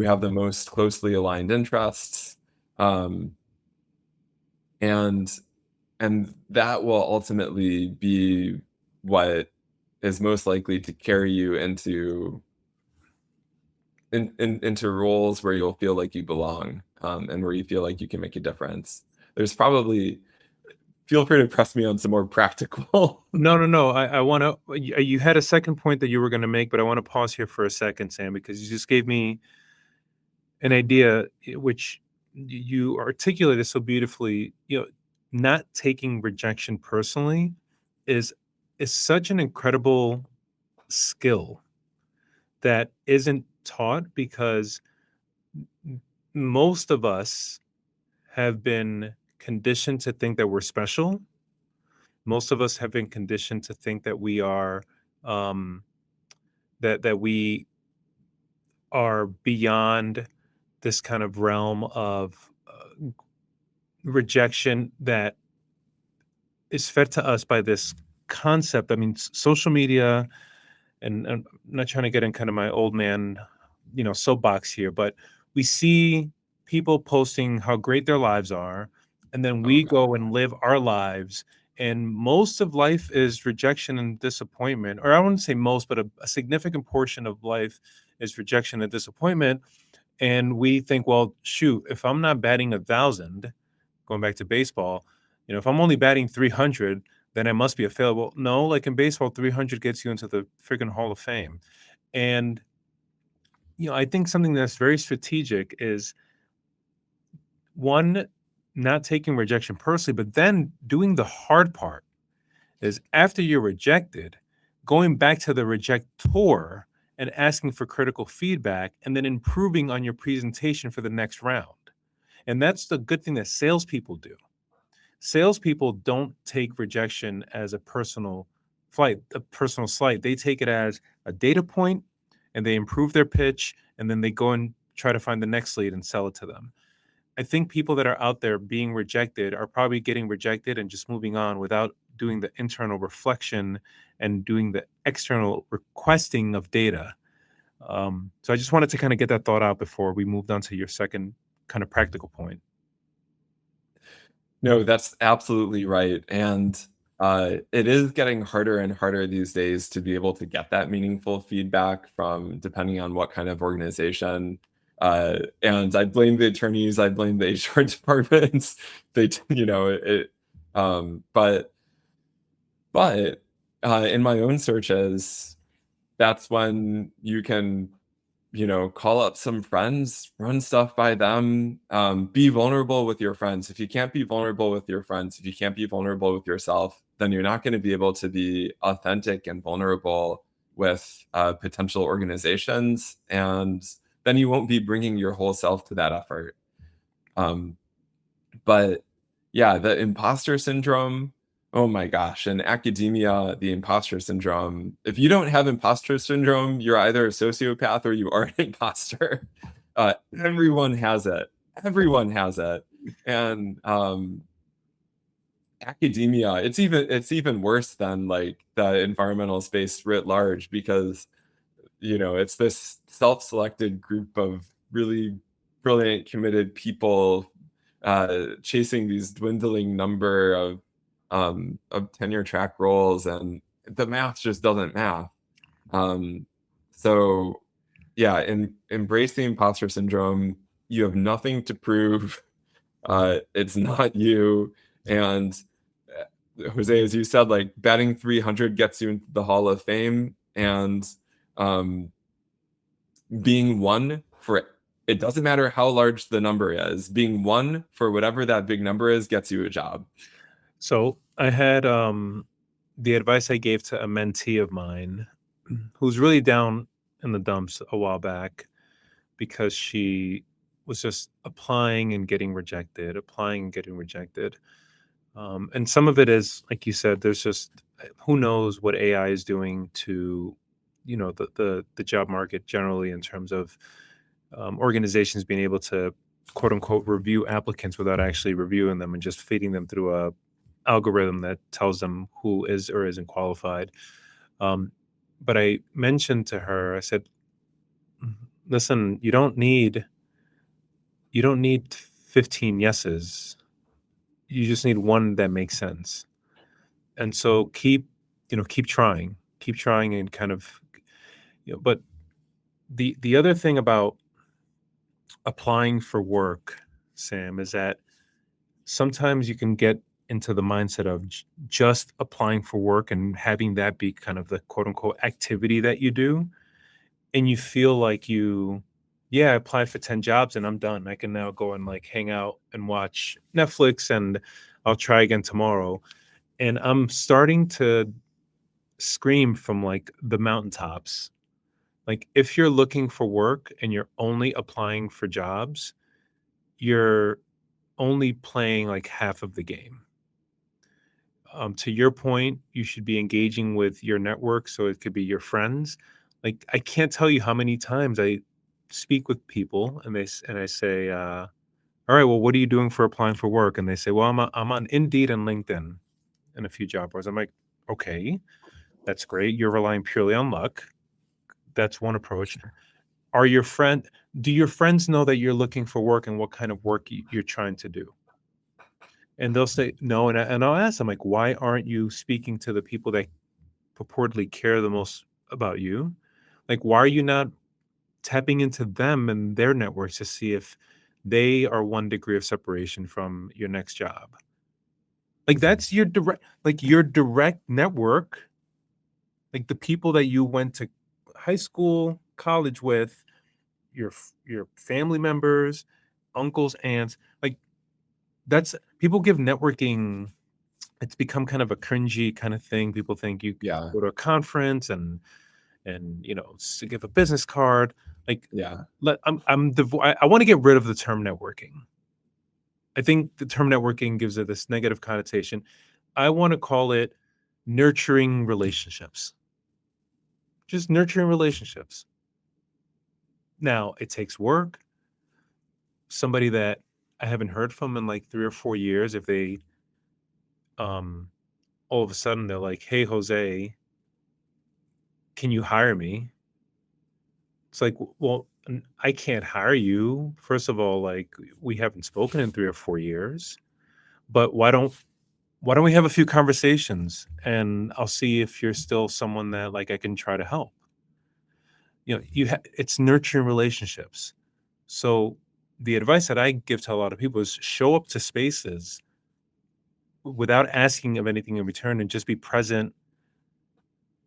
have the most closely aligned interests, and that will ultimately be what is most likely to carry you into roles where you'll feel like you belong, and where you feel like you can make a difference. There's probably, feel free to press me on some more practical. No. I want to. You had a second point that you were going to make, but I want to pause here for a second, Sam, because you just gave me an idea which you articulated so beautifully. Not taking rejection personally is such an incredible skill that isn't taught, because most of us have been conditioned to think that we're special. Most of us have been conditioned to think that we are that we are beyond this kind of realm of rejection that is fed to us by this concept. I mean, social media, and I'm not trying to get in kind of my old man, soapbox here, but we see people posting how great their lives are, and then we go and live our lives, and most of life is rejection and disappointment. Or I wouldn't say most, but a significant portion of life is rejection and disappointment. And we think, well, shoot, if I'm not batting 1,000, going back to baseball, if I'm only batting 300, then I must be a failure. Well, no, like in baseball, 300 gets you into the freaking Hall of Fame. And, I think something that's very strategic is, one, not taking rejection personally, but then doing the hard part is, after you're rejected, going back to the rejector and asking for critical feedback, and then improving on your presentation for the next round. And that's the good thing that salespeople do. Salespeople don't take rejection as a personal slight. They take it as a data point, and they improve their pitch, and then they go and try to find the next lead and sell it to them. I think people that are out there being rejected are probably getting rejected and just moving on without doing the internal reflection and doing the external requesting of data. So I just wanted to kind of get that thought out before we moved on to your second kind of practical point. No, that's absolutely right, and, it is getting harder and harder these days to be able to get that meaningful feedback from depending on what kind of organization, and I blame the attorneys, I blame the HR departments. They t you know, it but but, in my own searches, that's when you can, call up some friends, run stuff by them, be vulnerable with your friends. If you can't be vulnerable with your friends, if you can't be vulnerable with yourself, then you're not going to be able to be authentic and vulnerable with potential organizations. And then you won't be bringing your whole self to that effort. Um, but yeah, the imposter syndrome, oh my gosh, in academia, the imposter syndrome, if you don't have imposter syndrome, you're either a sociopath or you are an imposter. Everyone has it. Everyone has it. And academia, it's even worse than like the environmental space writ large because it's this self-selected group of really brilliant, committed people chasing these dwindling number of tenure track roles, and the math just doesn't math. Um, so yeah, embrace the imposter syndrome. You have nothing to prove. It's not you. And Jose, as you said, like batting 300 gets you into the Hall of Fame, and um, being one for it doesn't matter how large the number is. Being one for whatever that big number is gets you a job. So I had the advice I gave to a mentee of mine who's really down in the dumps a while back because she was just applying and getting rejected, applying and getting rejected. And some of it is, like you said, there's just who knows what AI is doing to, the job market generally in terms of organizations being able to quote unquote review applicants without actually reviewing them and just feeding them through a algorithm that tells them who is or isn't qualified. Um, but I mentioned to her, I said, listen, you don't need 15 yeses. You just need one that makes sense. And so keep trying and kind of, but the other thing about applying for work, Sam, is that sometimes you can get into the mindset of just applying for work and having that be kind of the quote unquote activity that you do. And you feel like yeah, I applied for 10 jobs and I'm done. I can now go and like hang out and watch Netflix and I'll try again tomorrow. And I'm starting to scream from like the mountaintops. Like if you're looking for work and you're only applying for jobs, you're only playing like half of the game. To your point, you should be engaging with your network. So it could be your friends. Like I can't tell you how many times I speak with people and I say, "All right, well, what are you doing for applying for work?" And they say, "Well, I'm on Indeed and LinkedIn and a few job boards." I'm like, "Okay, that's great. You're relying purely on luck. That's one approach. Are your friend? Do your friends know that you're looking for work and what kind of work you're trying to do?" And they'll say no, and I'll ask them like, "Why aren't you speaking to the people that purportedly care the most about you? Like, why are you not tapping into them and their networks to see if they are one degree of separation from your next job?" Like that's your direct network, like the people that you went to high school, college with, your family members, uncles, aunts. Like that's people give networking. It's become kind of a cringy kind of thing. People think you Yeah. go to a conference and give a business card. Like Yeah. I want to get rid of the term networking. I think the term networking gives it this negative connotation. I want to call it nurturing relationships. Just nurturing relationships. Now, it takes work. Somebody that I haven't heard from in like 3 or 4 years, if they um all of a sudden they're like, hey, Jose, can you hire me? It's like, well, I can't hire you. First of all, like, we haven't spoken in 3 or 4 years, but why don't we have a few conversations and I'll see if you're still someone that like I can try to help. It's nurturing relationships. So the advice that I give to a lot of people is show up to spaces without asking of anything in return and just be present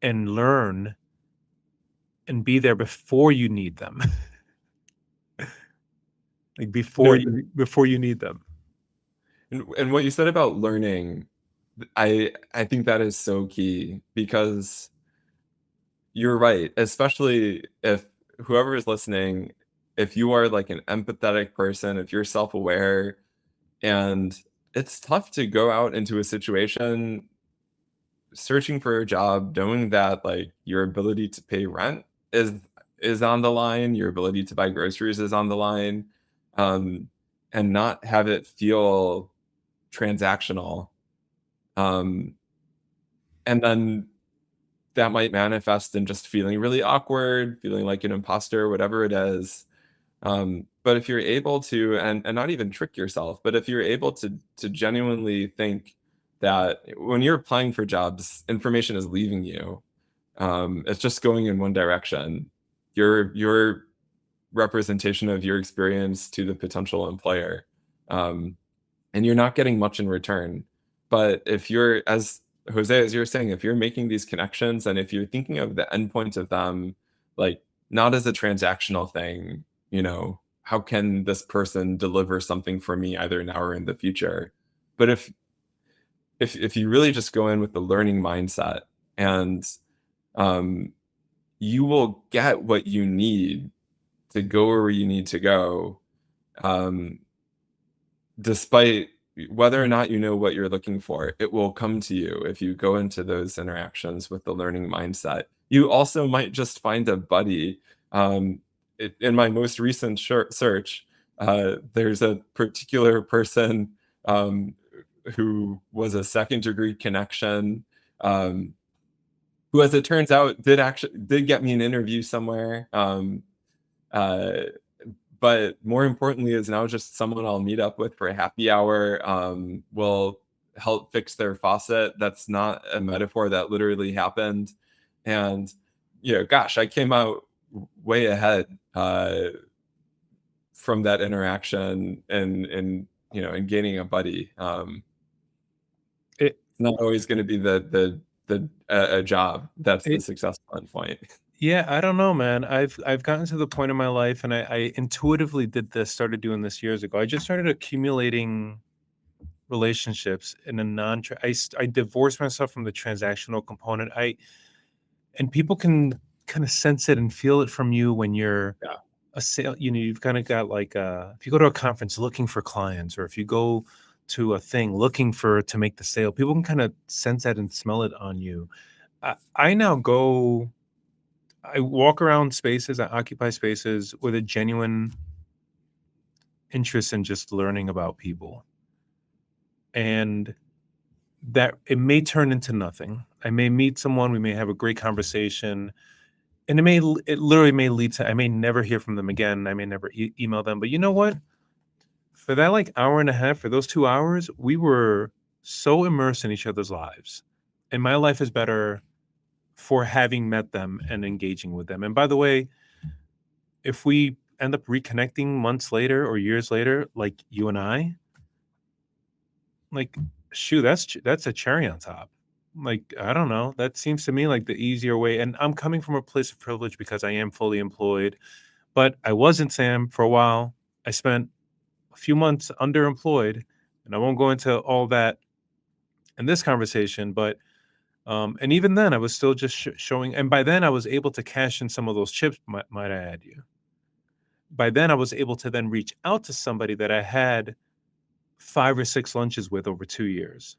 and learn and be there before you need them. Like before you need them. And what you said about learning, I think that is so key, because you're right, especially if whoever is listening, if you are like an empathetic person, if you're self-aware, and it's tough to go out into a situation searching for a job knowing that like your ability to pay rent is on the line, your ability to buy groceries is on the line, um, and not have it feel transactional. Um, and then that might manifest in just feeling really awkward, feeling like an imposter, whatever it is. But if you're able to, and not even trick yourself, but if you're able to genuinely think that when you're applying for jobs, information is leaving you. It's just going in one direction. Your representation of your experience to the potential employer. Um, and you're not getting much in return. But if you're, as Jose, as you're saying, if you're making these connections and if you're thinking of the endpoint of them, like not as a transactional thing, how can this person deliver something for me either now or in the future? But if you really just go in with the learning mindset, and um, you will get what you need to go where you need to go, um, despite whether or not you know what you're looking for. It will come to you if you go into those interactions with the learning mindset. You also might just find a buddy. In my most recent search, there's a particular person, um, who was a second degree connection, um, who, as it turns out, did get me an interview somewhere. Uh, but more importantly is now just someone I'll meet up with for a happy hour, will help fix their faucet. That's not a metaphor, that literally happened. And, gosh, I came out way ahead from that interaction, and gaining a buddy. It, It's not always going to be a job that's the it, successful endpoint. yeah, I don't know, man. I've gotten to the point in my life, and I intuitively started doing this years ago. I just started accumulating relationships in a I divorced myself from the transactional component. And people can kind of sense it and feel it from you when you're Yeah. a sale. You've kind of got like if you go to a conference looking for clients, or if you go to a thing looking to make the sale, people can kind of sense that and smell it on you. I now go, I walk around spaces, I occupy spaces with a genuine interest in just learning about people. And that it may turn into nothing. I may meet someone, we may have a great conversation, and it literally may lead to, I may never hear from them again. I may never email them. But you know what? For that like hour and a half, for those 2 hours, we were so immersed in each other's lives. And my life is better for having met them and engaging with them. And by the way, if we end up reconnecting months later or years later, like you and I, like, shoot, that's a cherry on top. Like, I don't know. That seems to me like the easier way. And I'm coming from a place of privilege because I am fully employed. But I wasn't, Sam, for a while. I spent a few months underemployed, and I won't go into all that in this conversation. But and even then, I was still just showing. And by then, I was able to cash in some of those chips. Might I add you? By then, I was able to then reach out to somebody that I had 5 or 6 lunches with over 2 years.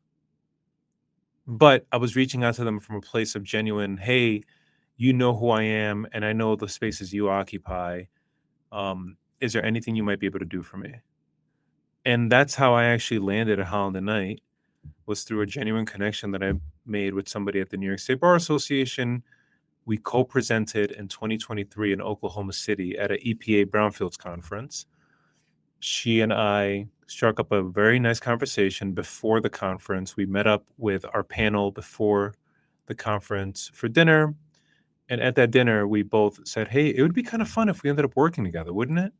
But I was reaching out to them from a place of genuine, hey, you know who I am, and I know the spaces you occupy. Is there anything you might be able to do for me? And that's how I actually landed at Holland and Knight. was through a genuine connection that I made with somebody at the New York State Bar Association. We co-presented in 2023 in Oklahoma City at an EPA Brownfields conference. She and I struck up a very nice conversation before the conference. We met up with our panel before the conference for dinner. And at that dinner, we both said, hey, it would be kind of fun if we ended up working together, wouldn't it?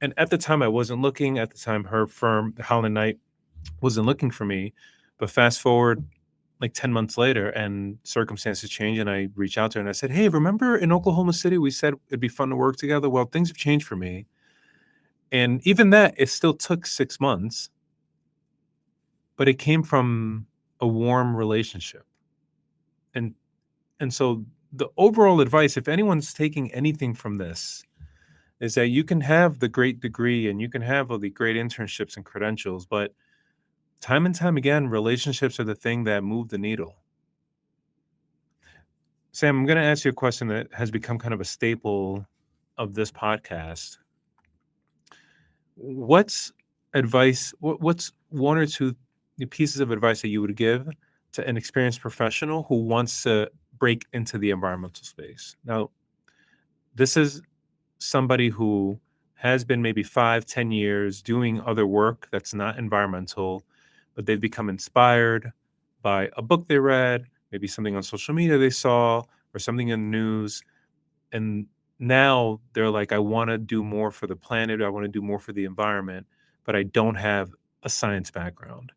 And at the time, I wasn't looking. At the time, her firm, Howland Knight, wasn't looking for me. But fast forward like 10 months later and circumstances change, and I reach out to her and I said, hey, remember in Oklahoma City, we said it'd be fun to work together? Well, things have changed for me. And even that, it still took 6 months, but it came from a warm relationship. And so the overall advice, if anyone's taking anything from this, is that you can have the great degree and you can have all the great internships and credentials, but time and time again, relationships are the thing that move the needle. Sam, I'm going to ask you a question that has become kind of a staple of this podcast. What's one or two pieces of advice that you would give to an experienced professional who wants to break into the environmental space? Now, this is somebody who has been maybe 5-10 years doing other work that's not environmental, but they've become inspired by a book they read, maybe something on social media they saw, or something in the news. And now they're like, I want to do more for the planet. I want to do more for the environment, but I don't have a science background.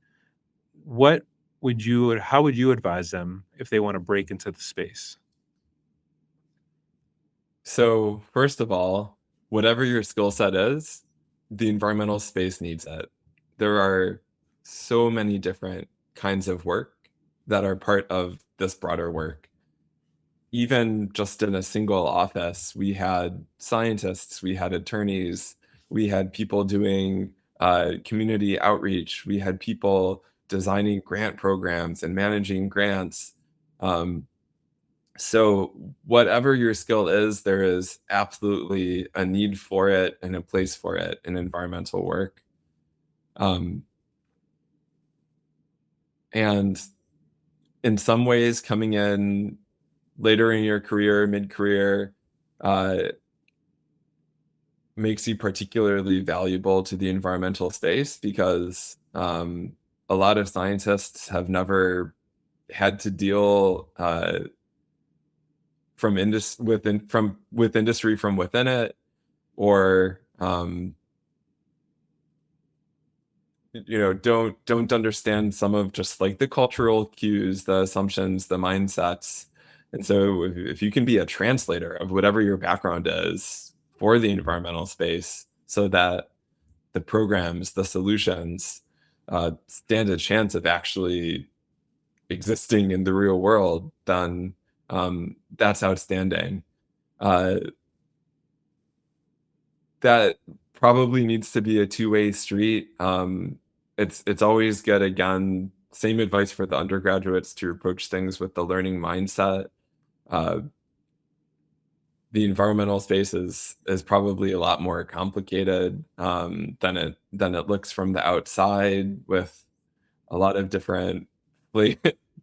How would you advise them if they want to break into the space? So, first of all, whatever your skill set is, the environmental space needs it. There are so many different kinds of work that are part of this broader work. Even just in a single office, we had scientists, we had attorneys, we had people doing community outreach, we had people designing grant programs and managing grants. So whatever your skill is, there is absolutely a need for it and a place for it in environmental work. And in some ways, coming in later in your career, mid-career, makes you particularly valuable to the environmental space because a lot of scientists have never had to deal with industry from within it, or don't understand some of just like the cultural cues, the assumptions, the mindsets. And so if you can be a translator of whatever your background is for the environmental space, so that the programs, the solutions stand a chance of actually existing in the real world, then that's outstanding. That probably needs to be a two-way street. It's always good, again, same advice for the undergraduates, to approach things with the learning mindset. The environmental space is probably a lot more complicated than it looks from the outside, with a lot of different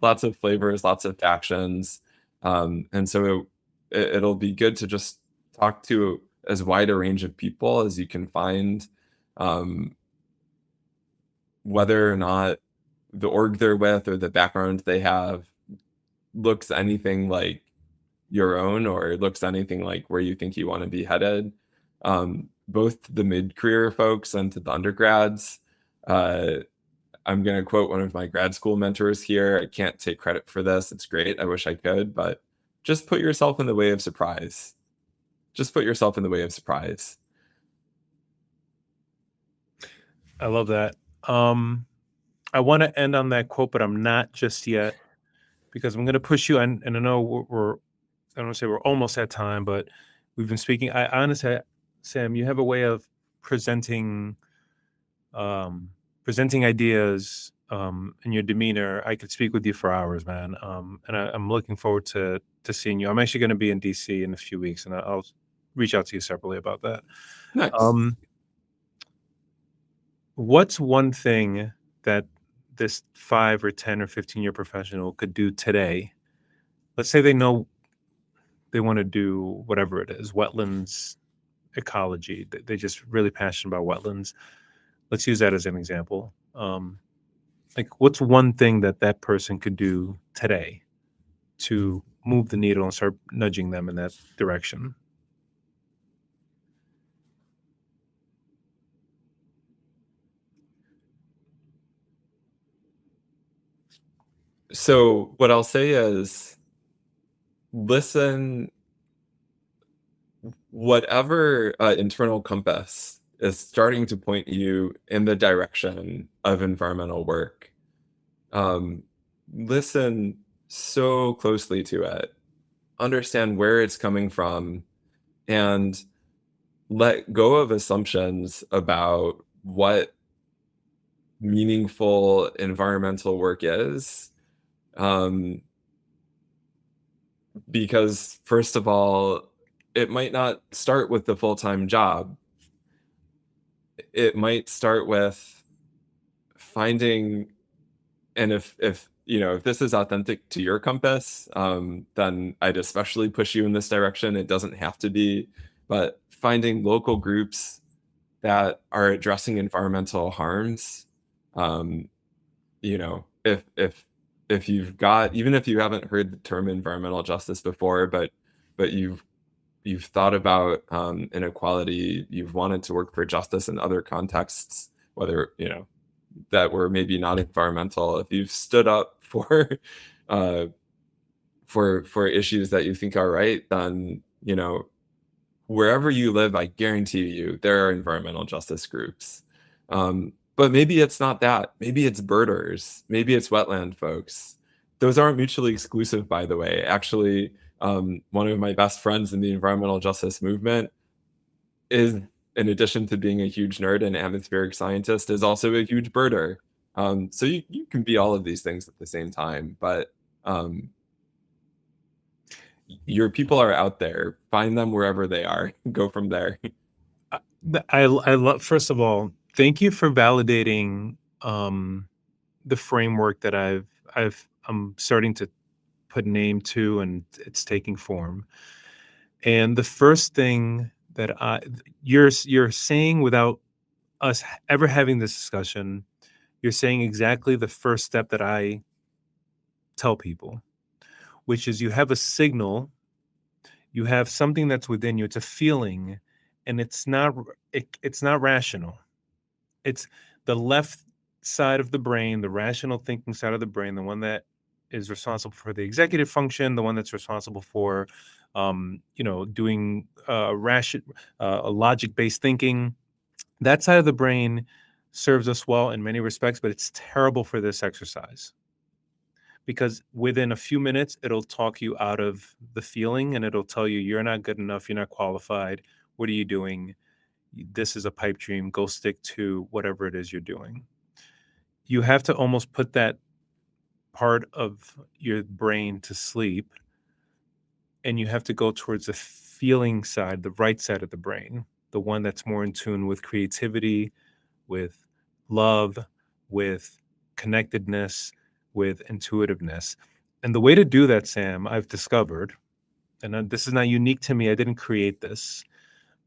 lots of flavors, lots of factions. And so it'll be good to just talk to as wide a range of people as you can find, whether or not the org they're with or the background they have looks anything like your own, or looks anything like where you think you want to be headed. Both the mid-career folks and to the undergrads, I'm going to quote one of my grad school mentors here. I can't take credit for this. It's great. I wish I could, but just put yourself in the way of surprise. Just put yourself in the way of surprise. I love that. I want to end on that quote, but I'm not just yet, because I'm going to push you. And I know I don't want to say we're almost at time, but we've been speaking. I honestly, Sam, you have a way of presenting ideas in your demeanor. I could speak with you for hours, man. And I'm looking forward to seeing you. I'm actually going to be in DC in a few weeks, and I'll reach out to you separately about that. Nice. What's one thing that this 5 or 10 or 15-year professional could do today. Let's say they know they want to do whatever it is, wetlands ecology. They're just really passionate about wetlands. Let's use that as an example. Like, what's one thing that that person could do today to move the needle and start nudging them in that direction? So what I'll say is listen, whatever internal compass is starting to point you in the direction of environmental work. Listen so closely to it, understand where it's coming from, and let go of assumptions about what meaningful environmental work is. Because, first of all, it might not start with the full-time job. It might start with finding, and if if this is authentic to your compass, then I'd especially push you in this direction. It doesn't have to be, but finding local groups that are addressing environmental harms. If you've got, even if you haven't heard the term environmental justice before, but you've thought about inequality, you've wanted to work for justice in other contexts, whether that were maybe not environmental. If you've stood up for for issues that you think are right, then wherever you live, I guarantee you there are environmental justice groups. But maybe it's not that. Maybe it's birders. Maybe it's wetland folks. Those aren't mutually exclusive, by the way. Actually, one of my best friends in the environmental justice movement is, in addition to being a huge nerd and atmospheric scientist, is also a huge birder. So you can be all of these things at the same time, but your people are out there. Find them wherever they are. Go from there. I love. First of all, thank you for validating the framework that I'm starting to put name to, and it's taking form. And the first thing that you're saying, without us ever having this discussion, you're saying exactly the first step that I tell people, which is you have a signal, you have something that's within you, it's a feeling, and it's not rational. It's the left side of the brain, the rational thinking side of the brain, the one that is responsible for the executive function, the one that's responsible for doing logic-based thinking. That side of the brain serves us well in many respects, but it's terrible for this exercise, because within a few minutes, it'll talk you out of the feeling, and it'll tell you you're not good enough, you're not qualified, what are you doing? This is a pipe dream, go stick to whatever it is you're doing. You have to almost put that part of your brain to sleep, and you have to go towards the feeling side, the right side of the brain, the one that's more in tune with creativity, with love, with connectedness, with intuitiveness. And the way to do that, Sam, I've discovered, and this is not unique to me, I didn't create this,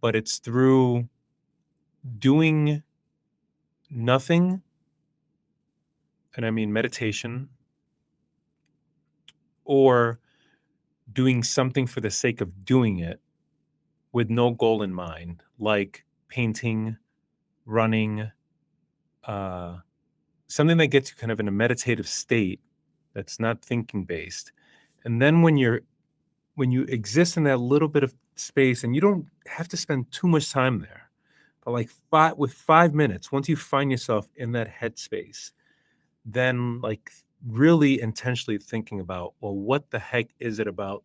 but it's through doing nothing, and I mean meditation, or doing something for the sake of doing it with no goal in mind, like painting, running, something that gets you kind of in a meditative state that's not thinking based. And then when you exist in that little bit of space, and you don't have to spend too much time there, but like 5 minutes, once you find yourself in that headspace, then like really intentionally thinking about, well, what the heck is it about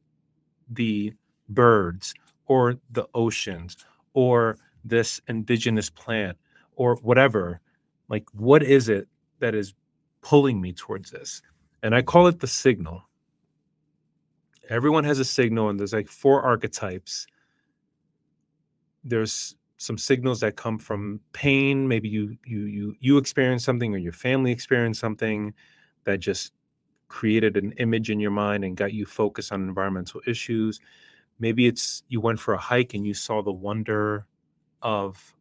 the birds or the oceans or this indigenous plant or whatever? Like, what is it that is pulling me towards this? And I call it the signal. Everyone has a signal, and there's like 4 archetypes. There's some signals that come from pain. Maybe you experienced something, or your family experienced something that just created an image in your mind and got you focused on environmental issues. Maybe it's you went for a hike and you saw the wonder of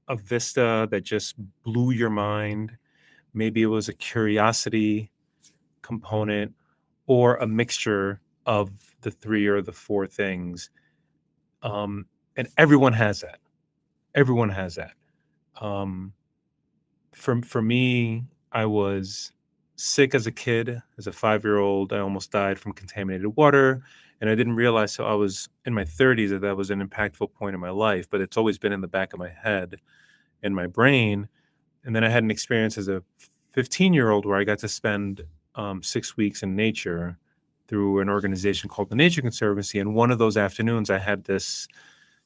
a vista that just blew your mind. Maybe it was a curiosity component, or a mixture of the three or the four things. And everyone has that. Everyone has that. Um, for me, I was sick as a kid. As a 5-year-old, I almost died from contaminated water, and I didn't realize till I was in my 30s that that was an impactful point in my life. But it's always been in the back of my head and my brain. And then I had an experience as a 15-year-old where I got to spend 6 weeks in nature through an organization called the Nature Conservancy. And one of those afternoons, I had this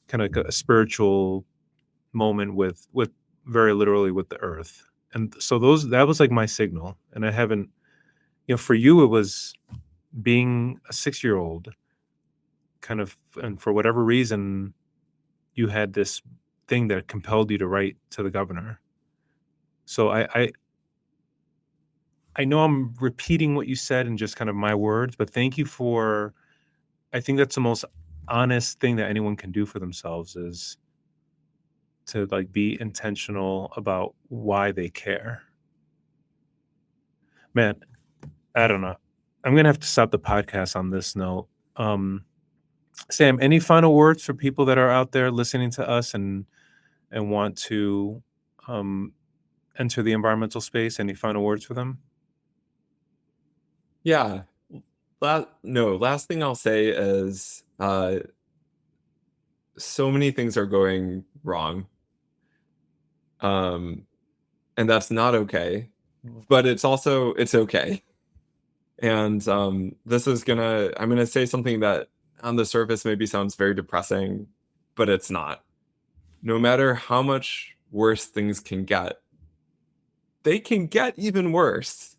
kind of a spiritual moment with very literally with the earth. And so that was like my signal. And I haven't, for you, it was being a 6-year-old kind of, and for whatever reason, you had this thing that compelled you to write to the governor. So I know I'm repeating what you said in just kind of my words, but thank you for, I think that's the most honest thing that anyone can do for themselves, is to like be intentional about why they care. Man, I don't know. I'm going to have to stop the podcast on this note. Sam, any final words for people that are out there listening to us and want to enter the environmental space? Any final words for them? Yeah. Last thing I'll say is so many things are going wrong. And that's not okay, but it's okay. And I'm gonna say something that on the surface maybe sounds very depressing, but it's not. No matter how much worse things can get, they can get even worse.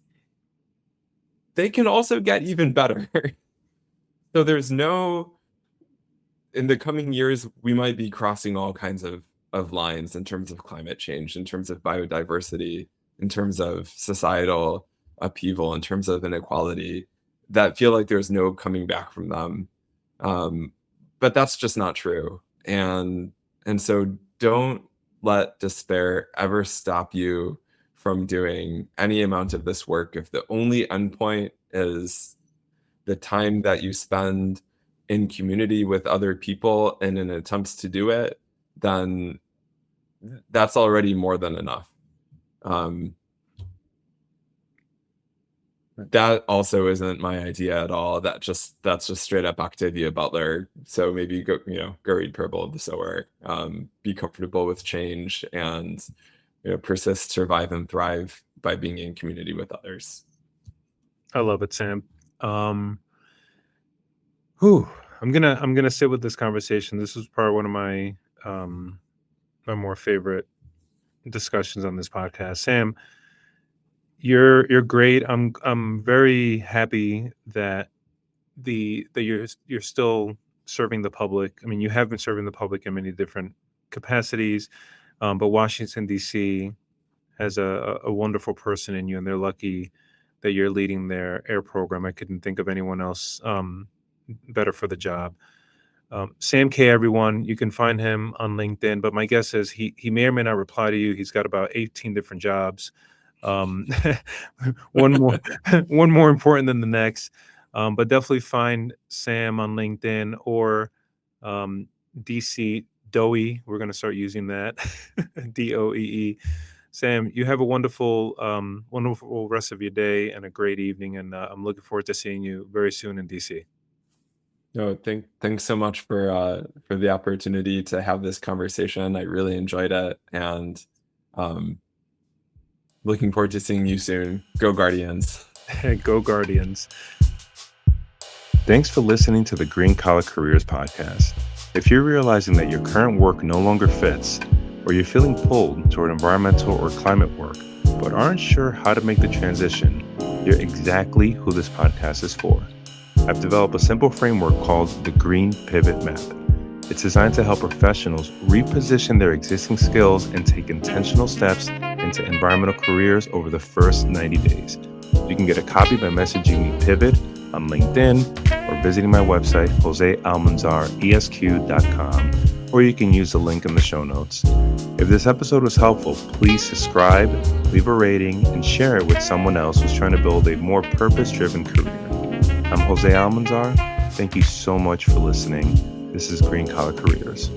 They can also get even better. So in the coming years, we might be crossing all kinds of lines in terms of climate change, in terms of biodiversity, in terms of societal upheaval, in terms of inequality, that feel like there's no coming back from them. But that's just not true. And so don't let despair ever stop you from doing any amount of this work. If the only endpoint is the time that you spend in community with other people and in attempts to do it, then that's already more than enough. That also isn't my idea at all. That's just straight up Octavia Butler. So maybe go read Parable of the Sower. Be comfortable with change, and persist, survive, and thrive by being in community with others. I love it, Sam. I'm gonna sit with this conversation. This was probably one of my my more favorite discussions on this podcast. Sam, you're great. I'm very happy that you're still serving the public. I mean, you have been serving the public in many different capacities, but Washington, D.C. has a wonderful person in you, and they're lucky that you're leading their air program. I couldn't think of anyone else better for the job. Sam K, everyone, you can find him on LinkedIn, but my guess is he may or may not reply to you. He's got about 18 different jobs. One more important than the next. But definitely find Sam on LinkedIn, or DC DOEE. We're going to start using that. DOEE. Sam, you have a wonderful rest of your day and a great evening. And I'm looking forward to seeing you very soon in DC. No, thanks so much for the opportunity to have this conversation. I really enjoyed it, and looking forward to seeing you soon. Go Guardians. Go Guardians. Thanks for listening to the Green Collar Careers podcast. If you're realizing that your current work no longer fits, or you're feeling pulled toward environmental or climate work, but aren't sure how to make the transition, you're exactly who this podcast is for. I've developed a simple framework called the Green Pivot Map. It's designed to help professionals reposition their existing skills and take intentional steps into environmental careers over the first 90 days. You can get a copy by messaging me Pivot on LinkedIn or visiting my website, josealmanzaresq.com, or you can use the link in the show notes. If this episode was helpful, please subscribe, leave a rating, and share it with someone else who's trying to build a more purpose-driven career. I'm Jose Almanzar. Thank you so much for listening. This is Green Collar Careers.